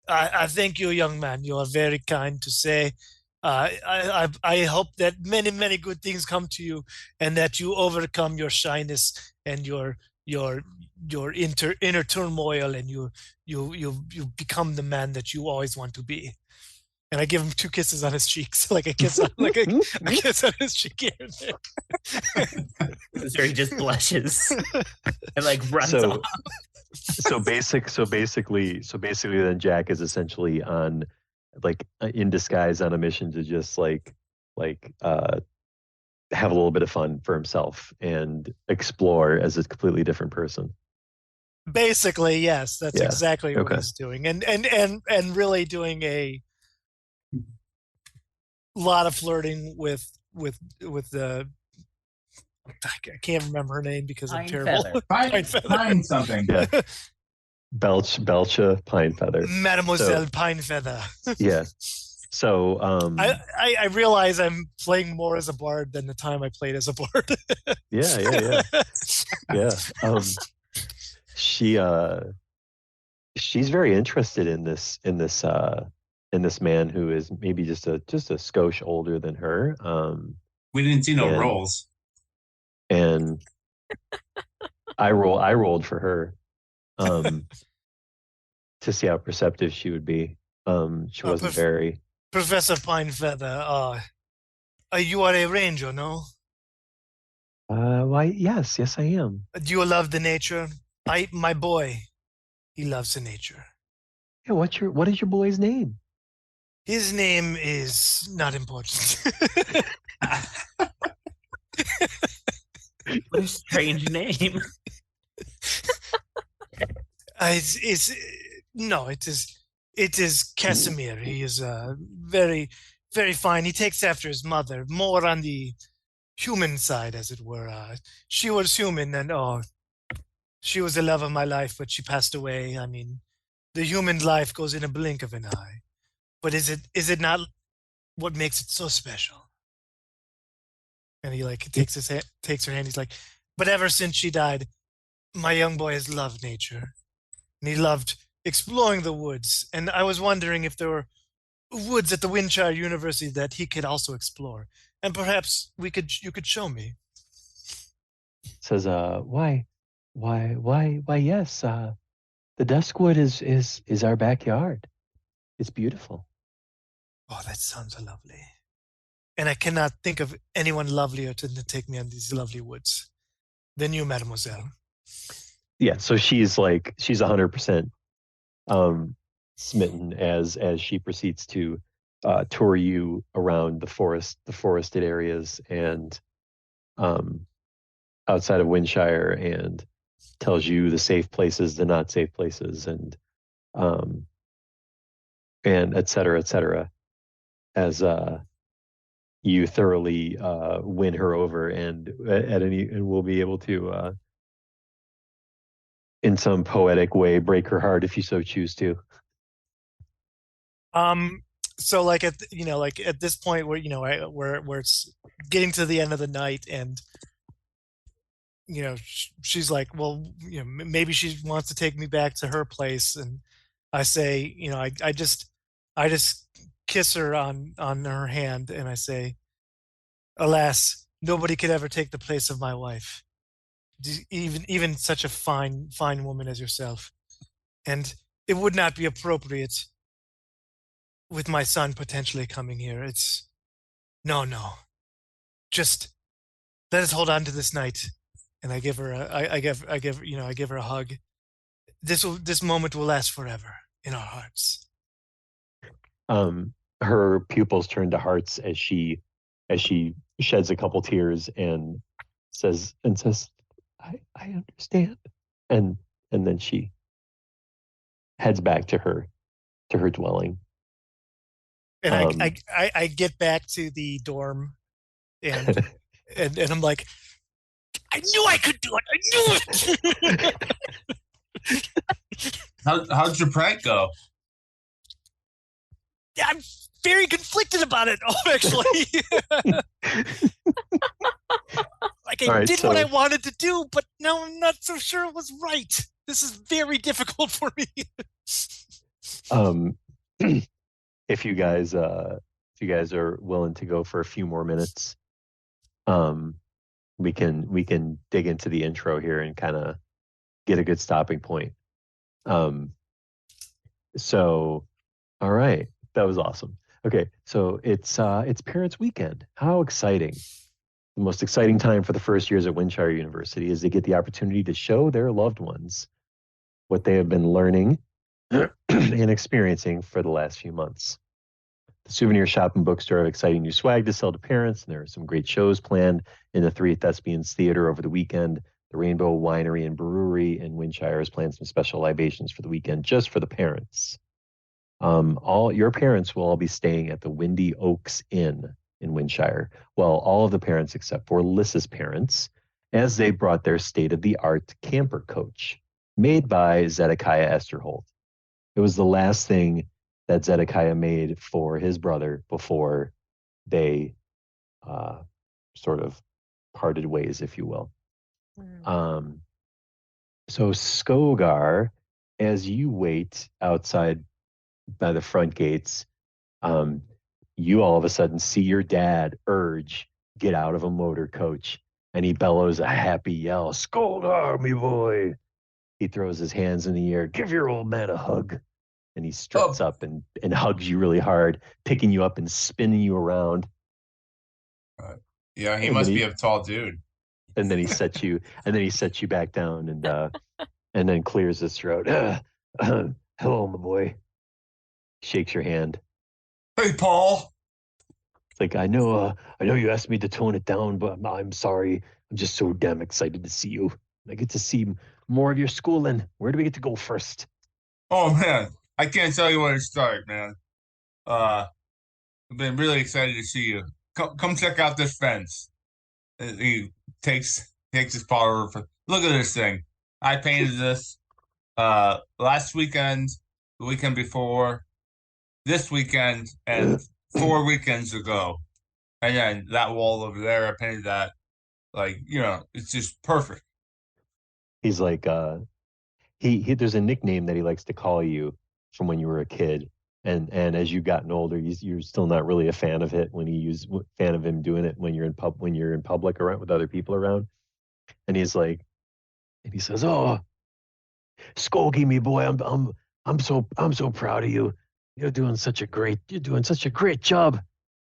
I thank you, young man. You are very kind to say. I hope that many good things come to you, and that you overcome your shyness and your inner turmoil, and you become the man that you always want to be. And I give him 2 kisses on his cheeks, like a kiss on his cheek here and there. Ezuri just blushes and like runs off. So basically, then Jack is essentially on, like, in disguise on a mission to just like have a little bit of fun for himself and explore as a completely different person. Basically, yes, that's exactly what Okay. he's doing, and really doing a lot of flirting with the. I can't remember her name because I'm terrible. Pine something. Yeah. Belcha Pinefeather. Mademoiselle Pinefeather. Yeah. So I realize I'm playing more as a bard than the time I played as a bard. yeah. She's very interested in this man who is maybe just a skosh older than her. We didn't see no rolls. And I rolled for her to see how perceptive she would be. She wasn't very. Professor Pinefeather, you are a ranger, no? Why? Yes, I am. Do you love the nature? My boy, he loves the nature. Yeah. What is your boy's name? His name is not important. What a strange name. It is Casimir. He is very, very fine. He takes after his mother, more on the human side, as it were. She was human, and she was the love of my life, but she passed away. I mean, the human life goes in a blink of an eye. But is it not what makes it so special? And he takes her hand. He's like, but ever since she died, my young boy has loved nature, and he loved exploring the woods. And I was wondering if there were woods at the Windshire University that he could also explore, and perhaps you could show me. Says, why, yes. The Duskwood is our backyard. It's beautiful. Oh, that sounds lovely. And I cannot think of anyone lovelier to take me on these lovely woods than you, mademoiselle. Yeah, so she's 100% smitten as she proceeds to tour you around the forested areas and outside of Windshire, and tells you the safe places, the not safe places, and et cetera, as you thoroughly win her over, and we'll be able to in some poetic way break her heart if you so choose to. So at this point where it's getting to the end of the night, and she's like, well, maybe she wants to take me back to her place, and I say, I just kiss her on her hand, and I say, alas, nobody could ever take the place of my wife, even such a fine woman as yourself, and it would not be appropriate with my son potentially coming here. It's no, just let us hold on to this night. And I give her I give her a hug. This moment will last forever in our hearts. Her pupils turn to hearts as she sheds a couple tears and says, I understand. And then she heads back to her dwelling. And I get back to the dorm, and and I'm like, I knew I could do it. I knew it. How'd your prank go? I'm very conflicted about it. Oh, actually, like I All right, did what I so- wanted to do, but now I'm not so sure it was right. This is very difficult for me. If you guys are willing to go for a few more minutes, we can dig into the intro here and kind of get a good stopping point. So, all right, that was awesome. Okay, so it's Parents' Weekend. How exciting! The most exciting time for the first years at Windshire University is they get the opportunity to show their loved ones what they have been learning and experiencing for the last few months. The souvenir shop and bookstore have exciting new swag to sell to parents, and there are some great shows planned in the 3 Thespians Theater over the weekend. The Rainbow Winery and Brewery in Windshire has planned some special libations for the weekend just for the parents. All your parents will all be staying at the Windy Oaks Inn in Windshire. Well, all of the parents except for Lissa's parents, as they brought their state-of-the-art camper coach made by Zedekiah Esterholt. It was the last thing that Zedekiah made for his brother before they sort of parted ways, if you will. So Skogar, as you wait outside by the front gates, you all of a sudden see your dad Urge get out of a motor coach, and he bellows a happy yell, "Skogar, me boy!" He throws his hands in the air. "Give your old man a hug." And he struts up and hugs you really hard, picking you up and spinning you around. Yeah, he must be a tall dude. And then he sets you back down and then clears his throat. "Hello, my boy." Shakes your hand. "Hey, Paul." It's like, I know you asked me to tone it down, but I'm sorry. I'm just so damn excited to see you. I get to see more of your schooling. Where do we get to go first? Oh man, I can't tell you where to start, man. I've been really excited to see you. Come check out this fence. He takes his paw over. Look at this thing. I painted this last weekend, the weekend before, this weekend, and 4 weekends ago. And then that wall over there, I painted that. Like, it's just perfect. He's like, he there's a nickname that he likes to call you from when you were a kid, and as you've gotten older, you're still not really a fan of it when fan of him doing it when you're in public around with other people around. And he says, "Oh, Skogie, me boy, I'm so proud of you. You're doing such a great job."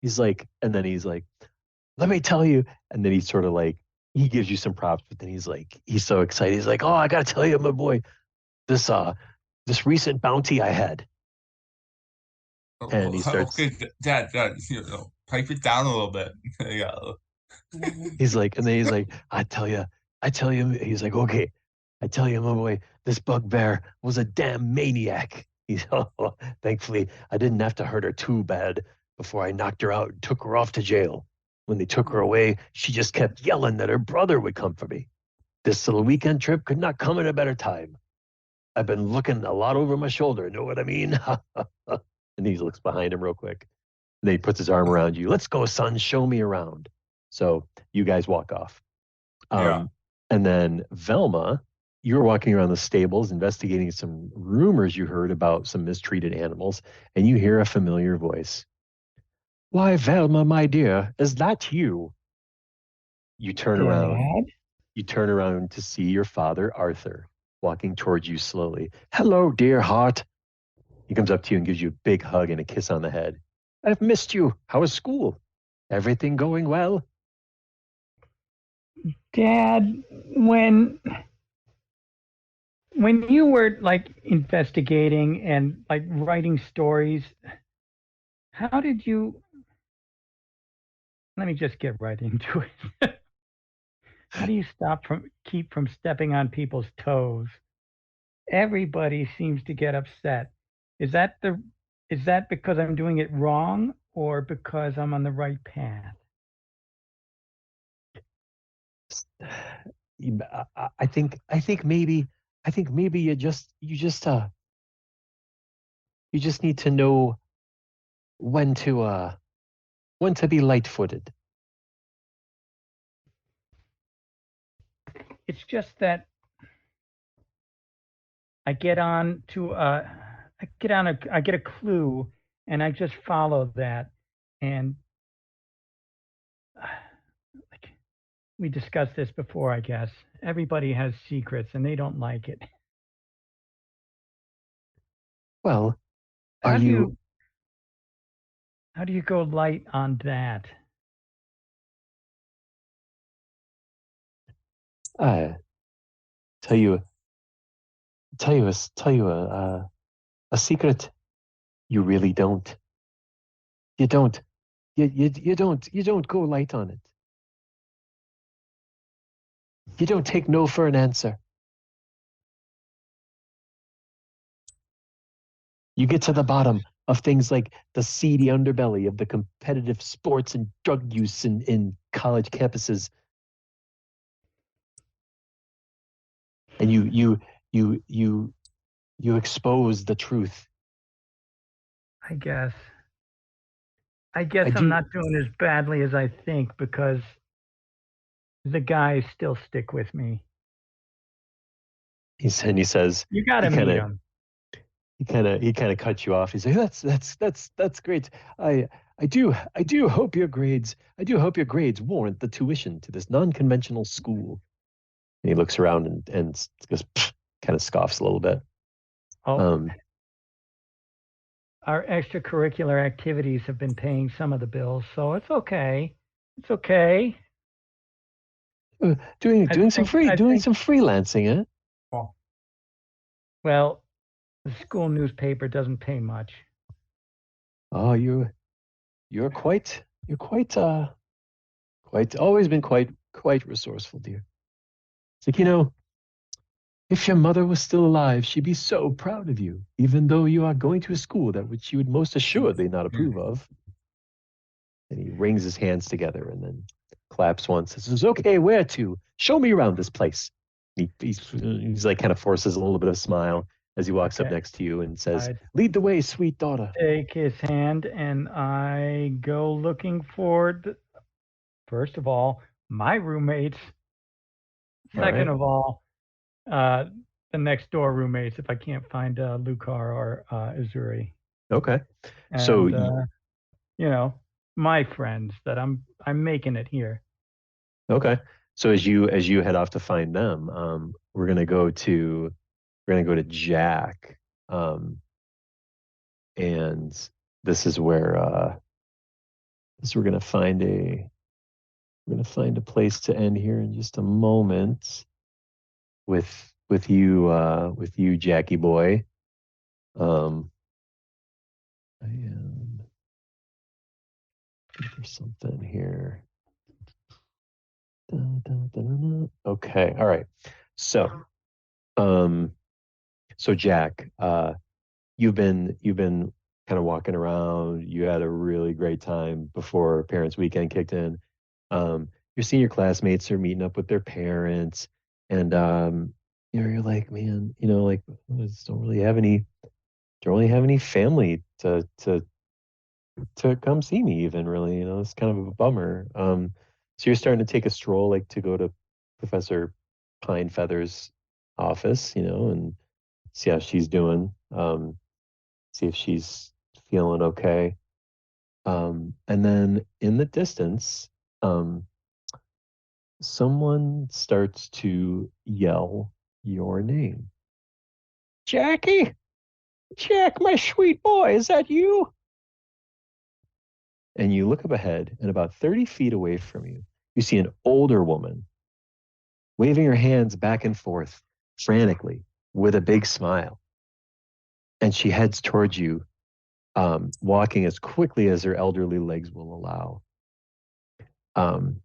He's like, "Let me tell you," and then he's sort of like, he gives you some props, but then he's so excited. He's like, "Oh, I gotta tell you, my boy, this recent bounty I had." And he starts. Okay, Dad, pipe it down a little bit. Yeah. He's like, I tell you, he's like, "Okay, I tell you, my boy, this bugbear was a damn maniac." Thankfully, I didn't have to hurt her too bad before I knocked her out and took her off to jail. When they took her away, she just kept yelling that her brother would come for me. This little weekend trip could not come at a better time. I've been looking a lot over my shoulder, know what I mean? And he looks behind him real quick. And then he puts his arm around you. "Let's go, son. Show me around." So you guys walk off. Yeah. And then Velma, you're walking around the stables investigating some rumors you heard about some mistreated animals, and you hear a familiar voice. "Why, Velma, my dear, is that you?" You turn around. Dad? You turn around to see your father, Arthur, walking towards you slowly. "Hello, dear heart." He comes up to you and gives you a big hug and a kiss on the head. "I've missed you. How is school? Everything going well?" Dad, when you were like investigating and like writing stories, how did you? Let me just get right into it. How do you keep from stepping on people's toes? Everybody seems to get upset. Is that because I'm doing it wrong or because I'm on the right path? I think maybe you just need to know when to be light-footed. It's just that I get a clue, and I just follow that, and like we discussed this before, I guess. Everybody has secrets, and they don't like it. Well, How do you go light on that? Tell you a secret. You really don't. You don't. You don't go light on it. You don't take no for an answer. You get to the bottom of things like the seedy underbelly of the competitive sports and drug use in college campuses. And you expose the truth. I guess I I'm do- not doing as badly as I think because the guys still stick with me. He says, You got to he meet kinda- them. he kind of cuts you off. He's like, that's great. I do hope your grades warrant the tuition to this non-conventional school. And he looks around and just kind of scoffs a little bit. Oh, our extracurricular activities have been paying some of the bills, so it's okay. It's okay. Doing some think- some freelancing, eh? Well, the school newspaper doesn't pay much. Oh, you're quite always been quite resourceful, dear. It's like, if your mother was still alive, she'd be so proud of you, even though you are going to a school that which she would most assuredly not approve of. And he wrings his hands together and then claps once and says, okay, where to? Show me around this place. He's like kind of forces a little bit of smile as he walks up Okay. next to you and says, I'd lead the way, sweet daughter. take his hand and I go looking for, first of all, my roommates. All Second right. of all, the next door roommates if I can't find Lucar or Ezuri. Okay. And, So my friends that I'm making it here. Okay. So as you head off to find them, we're gonna go to Jack, and this is where we're gonna find a place to end here in just a moment with you, Jackie boy. I am looking for something here. Okay, all right. So, Jack, you've been kind of walking around. You had a really great time before Parents Weekend kicked in. Your senior classmates are meeting up with their parents, and you're like, man, like I just don't really have any family to come see me even really. It's kind of a bummer. So you're starting to take a stroll, like to go to Professor Pinefeather's office, and see how she's doing. See if she's feeling okay. And then in the distance, someone starts to yell your name. Jackie, Jack, my sweet boy, is that you? And you look up ahead, and about 30 feet away from you, you see an older woman waving her hands back and forth frantically with a big smile. And she heads towards you, walking as quickly as her elderly legs will allow. And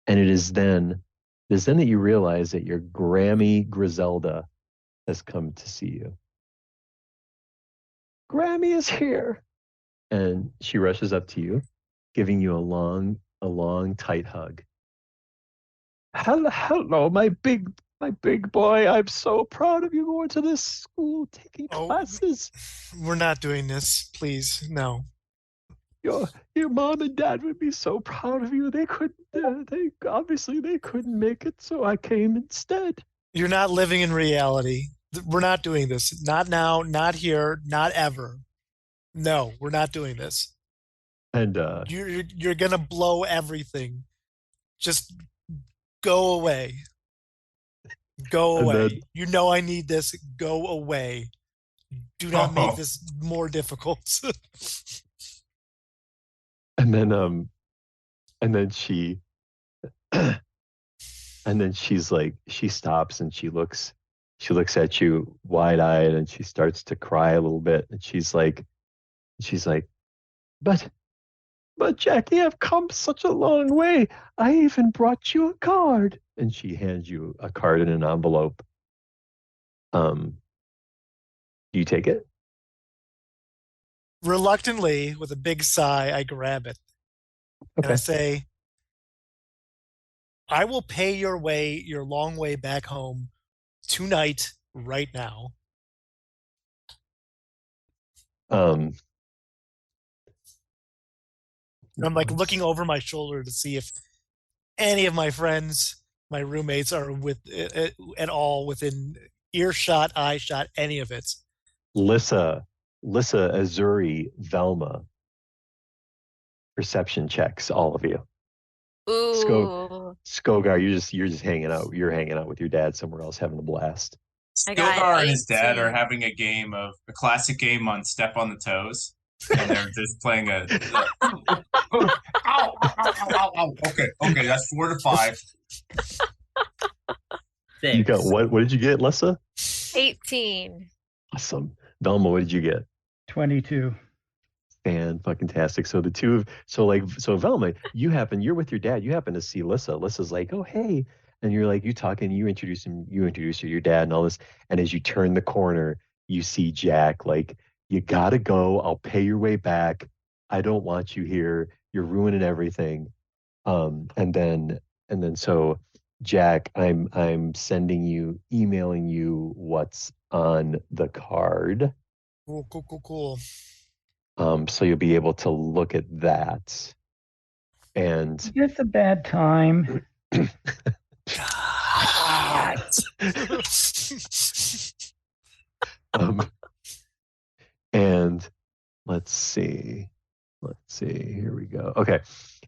it is then that you realize that your Grammy Griselda has come to see you. Grammy is here. And she rushes up to you, giving you a long, tight hug. Hello, my big boy. I'm so proud of you going to this school, taking classes. We're not doing this, please. No. your mom and dad would be so proud of you. They couldn't. They obviously they couldn't make it, so I came instead. You're not living in reality. We're not doing this. Not now. Not here. Not ever. No, we're not doing this. And You're gonna blow everything. Just go away. Go And away. then- You know I need this. Go away. Do not make this more difficult. and then she and then she's like, she stops and she looks at you wide-eyed and she starts to cry a little bit, and she's like, but Jackie, I've come such a long way. I even brought you a card. And she hands you a card in an envelope. Do you take it? Reluctantly, with a big sigh, I grab it. And I Okay. say, I will pay your long way back home tonight, right now. Um, And I'm like looking over my shoulder to see if any of my friends, my roommates, are at all within earshot, eye shot, any of it. Lissa, Ezuri, Velma. Perception checks, all of you. Ooh. Skogar, you're just hanging out. You're hanging out with your dad somewhere else, having a blast. I got Skogar and his dad 18. are having a classic game on Step on the Toes, and they're just playing a. Ow, ow, ow, ow. Okay, that's 4 to 5. Six. You got what? What did you get, Lissa? 18. Awesome. Velma, what did you get? 22. Fan-fucking-tastic. So the two of so Velma, you're with your dad. You happen to see Lissa. Lissa's like, oh hey, and you're like, you talking, you introduce her, your dad and all this. And as you turn the corner, you see Jack like, you gotta go. I'll pay your way back. I don't want you here. You're ruining everything. And then so Jack, I'm emailing you what's on the card. Cool. So you'll be able to look at that. And It's a bad time. and let's see. Here we go. Okay,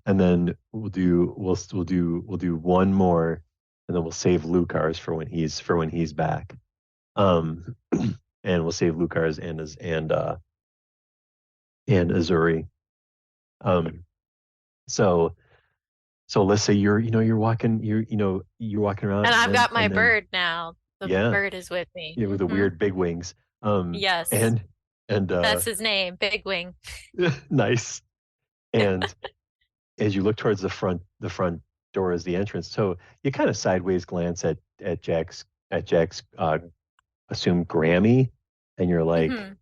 and then we'll do one more, and then we'll save Lucar's for when he's back. And we'll save Lucar's and Ezuri. So Lissa, you're walking around, And I've got my and then- bird now. The Yeah. bird is with me. Yeah, with the Mhm. weird big wings. Yes. And That's his name, Big Wing. nice. And as you look towards the front door is the entrance. So you kind of sideways glance at Jack's assumed Grammy, and you're like, Mhm.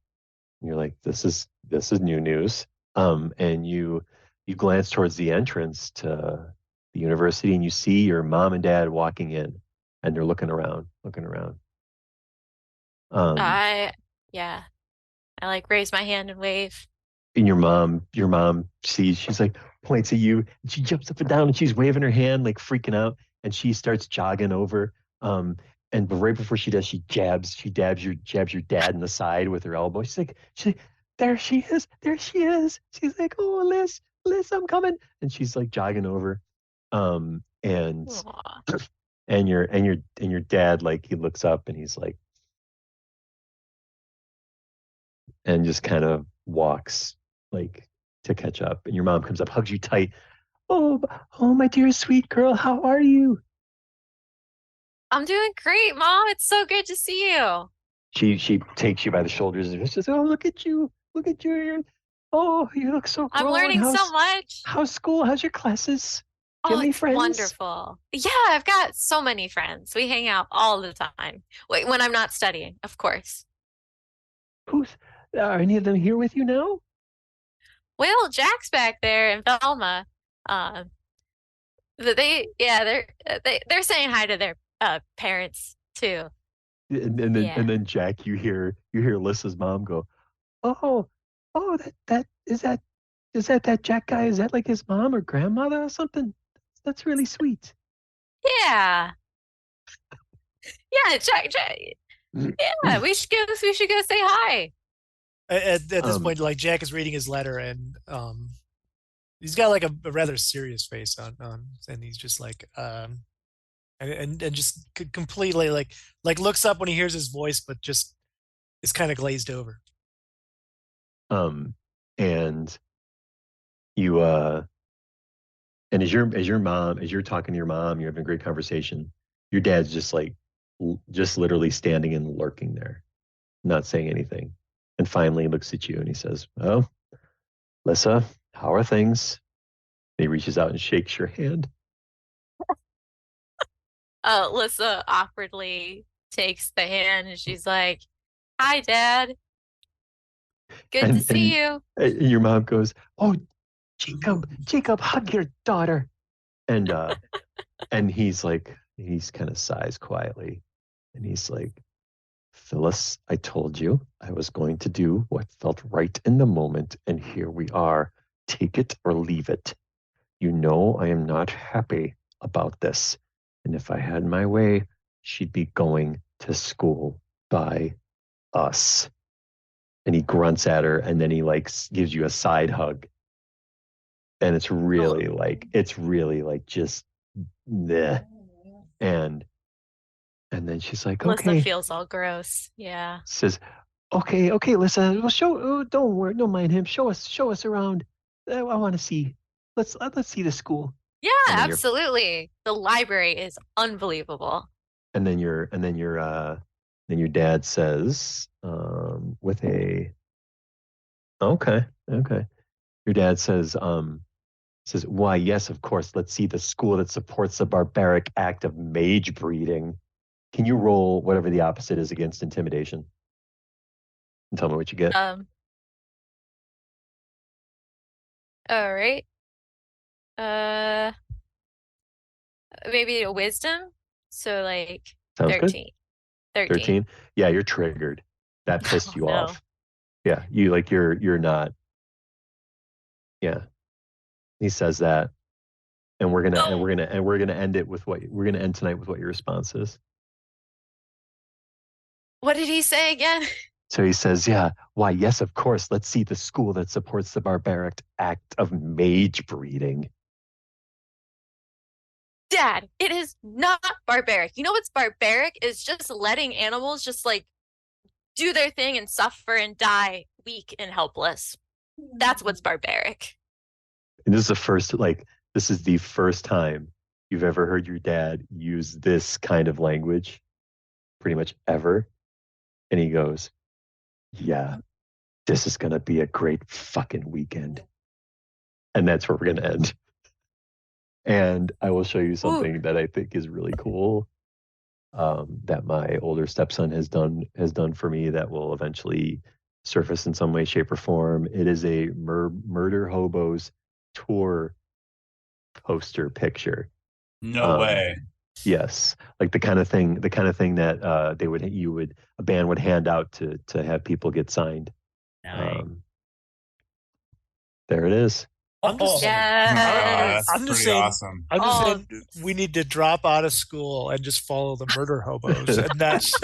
this is new news. And you glance towards the entrance to the university, and you see your mom and dad walking in, and they're looking around. I like raise my hand and wave. And your mom sees, she's like, points at you, and she jumps up and down, and she's waving her hand, like freaking out, and she starts jogging over. But right before she does, she dabs your dad in the side with her elbow. She's like, there she is. She's like, oh, Liz, I'm coming. And she's like jogging over. And Aw. and your dad, like, he looks up and he's like, and just kind of walks like to catch up. And your mom comes up, hugs you tight. Oh, my dear sweet girl, how are you? I'm doing great, Mom. It's so good to see you. She takes you by the shoulders and says, oh, look at you. Oh, you look so I'm grown. learning so much. How's school? How's your classes? Do you have any It's friends? wonderful. Yeah, I've got so many friends. We hang out all the time. Wait, when I'm not studying, of course. Are any of them here with you now? Well, Jack's back there and Velma. But they're saying hi to their parents too. And Yeah. then Jack, you hear Lissa's mom go, oh, that is that is that Jack guy? Is that like his mom or grandmother or something? That's really sweet. Yeah. Yeah, Jack. Yeah, we should go say hi. At this point, like Jack is reading his letter, and he's got like a rather serious face on, and he's just like and just completely like looks up when he hears his voice, but just is kind of glazed over. And you and as you're talking to your mom, you're having a great conversation. Your dad's just literally standing and lurking there, not saying anything. And finally he looks at you and he says, "Oh, Lissa, how are things?" And he reaches out and shakes your hand. Lissa awkwardly takes the hand and she's like, "Hi, Dad. Good to see you." And your mom goes, "Oh, Jacob, hug your daughter." And and he's kind of sighs quietly, and he's like, "Phyllis, I told you I was going to do what felt right in the moment, and here we are. Take it or leave it. You know I am not happy about this, and if I had my way, she'd be going to school by us." And he grunts at her, and then he gives you a side hug. And it's really just bleh. And then she's like, "Okay." Lissa feels all gross. Yeah. Says, okay, Lissa, well, don't worry, don't mind him. Show us around. I want to see. Let's see the school. Yeah, absolutely. The library is unbelievable. And then your dad says, with a okay. Your dad says, "Why, yes, of course. Let's see the school that supports the barbaric act of mage breeding." Can you roll whatever the opposite is against intimidation? And tell me what you get. All right. Maybe a wisdom. So like Sounds 13. Good. 13. Yeah, you're triggered. That pissed you off. Yeah, you're not. Yeah. He says that, and we're gonna end it with we're gonna end tonight with what your response is. What did he say again? So he says, "Yeah, why, yes, of course. Let's see the school that supports the barbaric act of mage breeding." Dad, it is not barbaric. You know what's barbaric is just letting animals just like do their thing and suffer and die weak and helpless. That's what's barbaric. And this is the first time you've ever heard your dad use this kind of language, pretty much ever. And he goes, "Yeah, this is going to be a great fucking weekend." And that's where we're going to end. And I will show you something that I think is really cool, that my older stepson has done for me that will eventually surface in some way, shape, or form. It is a Murder Hobos tour poster picture. No way. Yes, like the kind of thing that a band would hand out to have people get signed. Nice. There it is. I'm just Yes. I'm just pretty saying. awesome. I'm just saying we need to drop out of school and just follow the murder hobos, and that's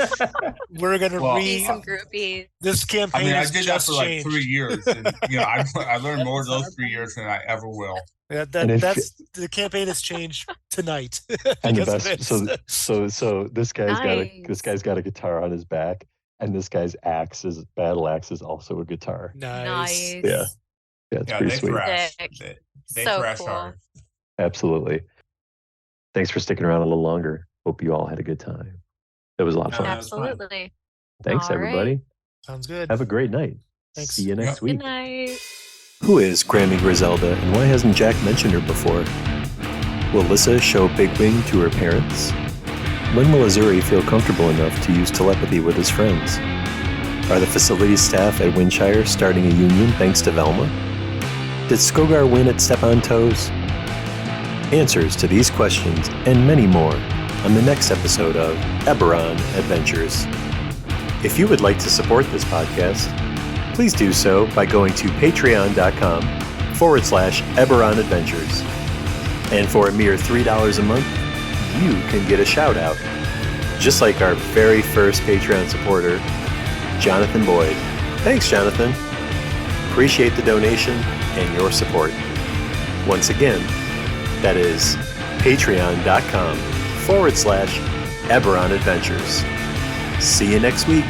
we're gonna Be some groupies. this campaign. I mean, I has did that just for like changed. 3 years, and I learned more those 3 years than I ever will. Yeah, And if- that's the campaign has changed tonight. And the because of best, this. so this guy's Nice. got a guitar on his back, and this guy's battle axe is also a guitar. Nice. Yeah. Yeah, it's Yeah, pretty they sweet. thrash. Sick. They So thrash cool. hard. Absolutely. Thanks for sticking around a little longer. Hope you all had a good time. It was a lot of fun. Yeah. that was fun. Absolutely. Thanks, All everybody. right. Sounds good. Have a great night. Thanks. See you next Yep. week. Good night. Who is Grammy Griselda, and why hasn't Jack mentioned her before? Will Lissa show Big Wing to her parents? When will Ezuri feel comfortable enough to use telepathy with his friends? Are the facilities staff at Windshire starting a union thanks to Velma? Did Skogar win at Step on Toes? Answers to these questions and many more on the next episode of Eberron Adventures. If you would like to support this podcast, please do so by going to patreon.com Eberron Adventures. And for a mere $3 a month, you can get a shout out. Just like our very first Patreon supporter, Jonathan Boyd. Thanks, Jonathan. Appreciate the donation and your support. Once again, that is patreon.com/Eberron Adventures. See you next week.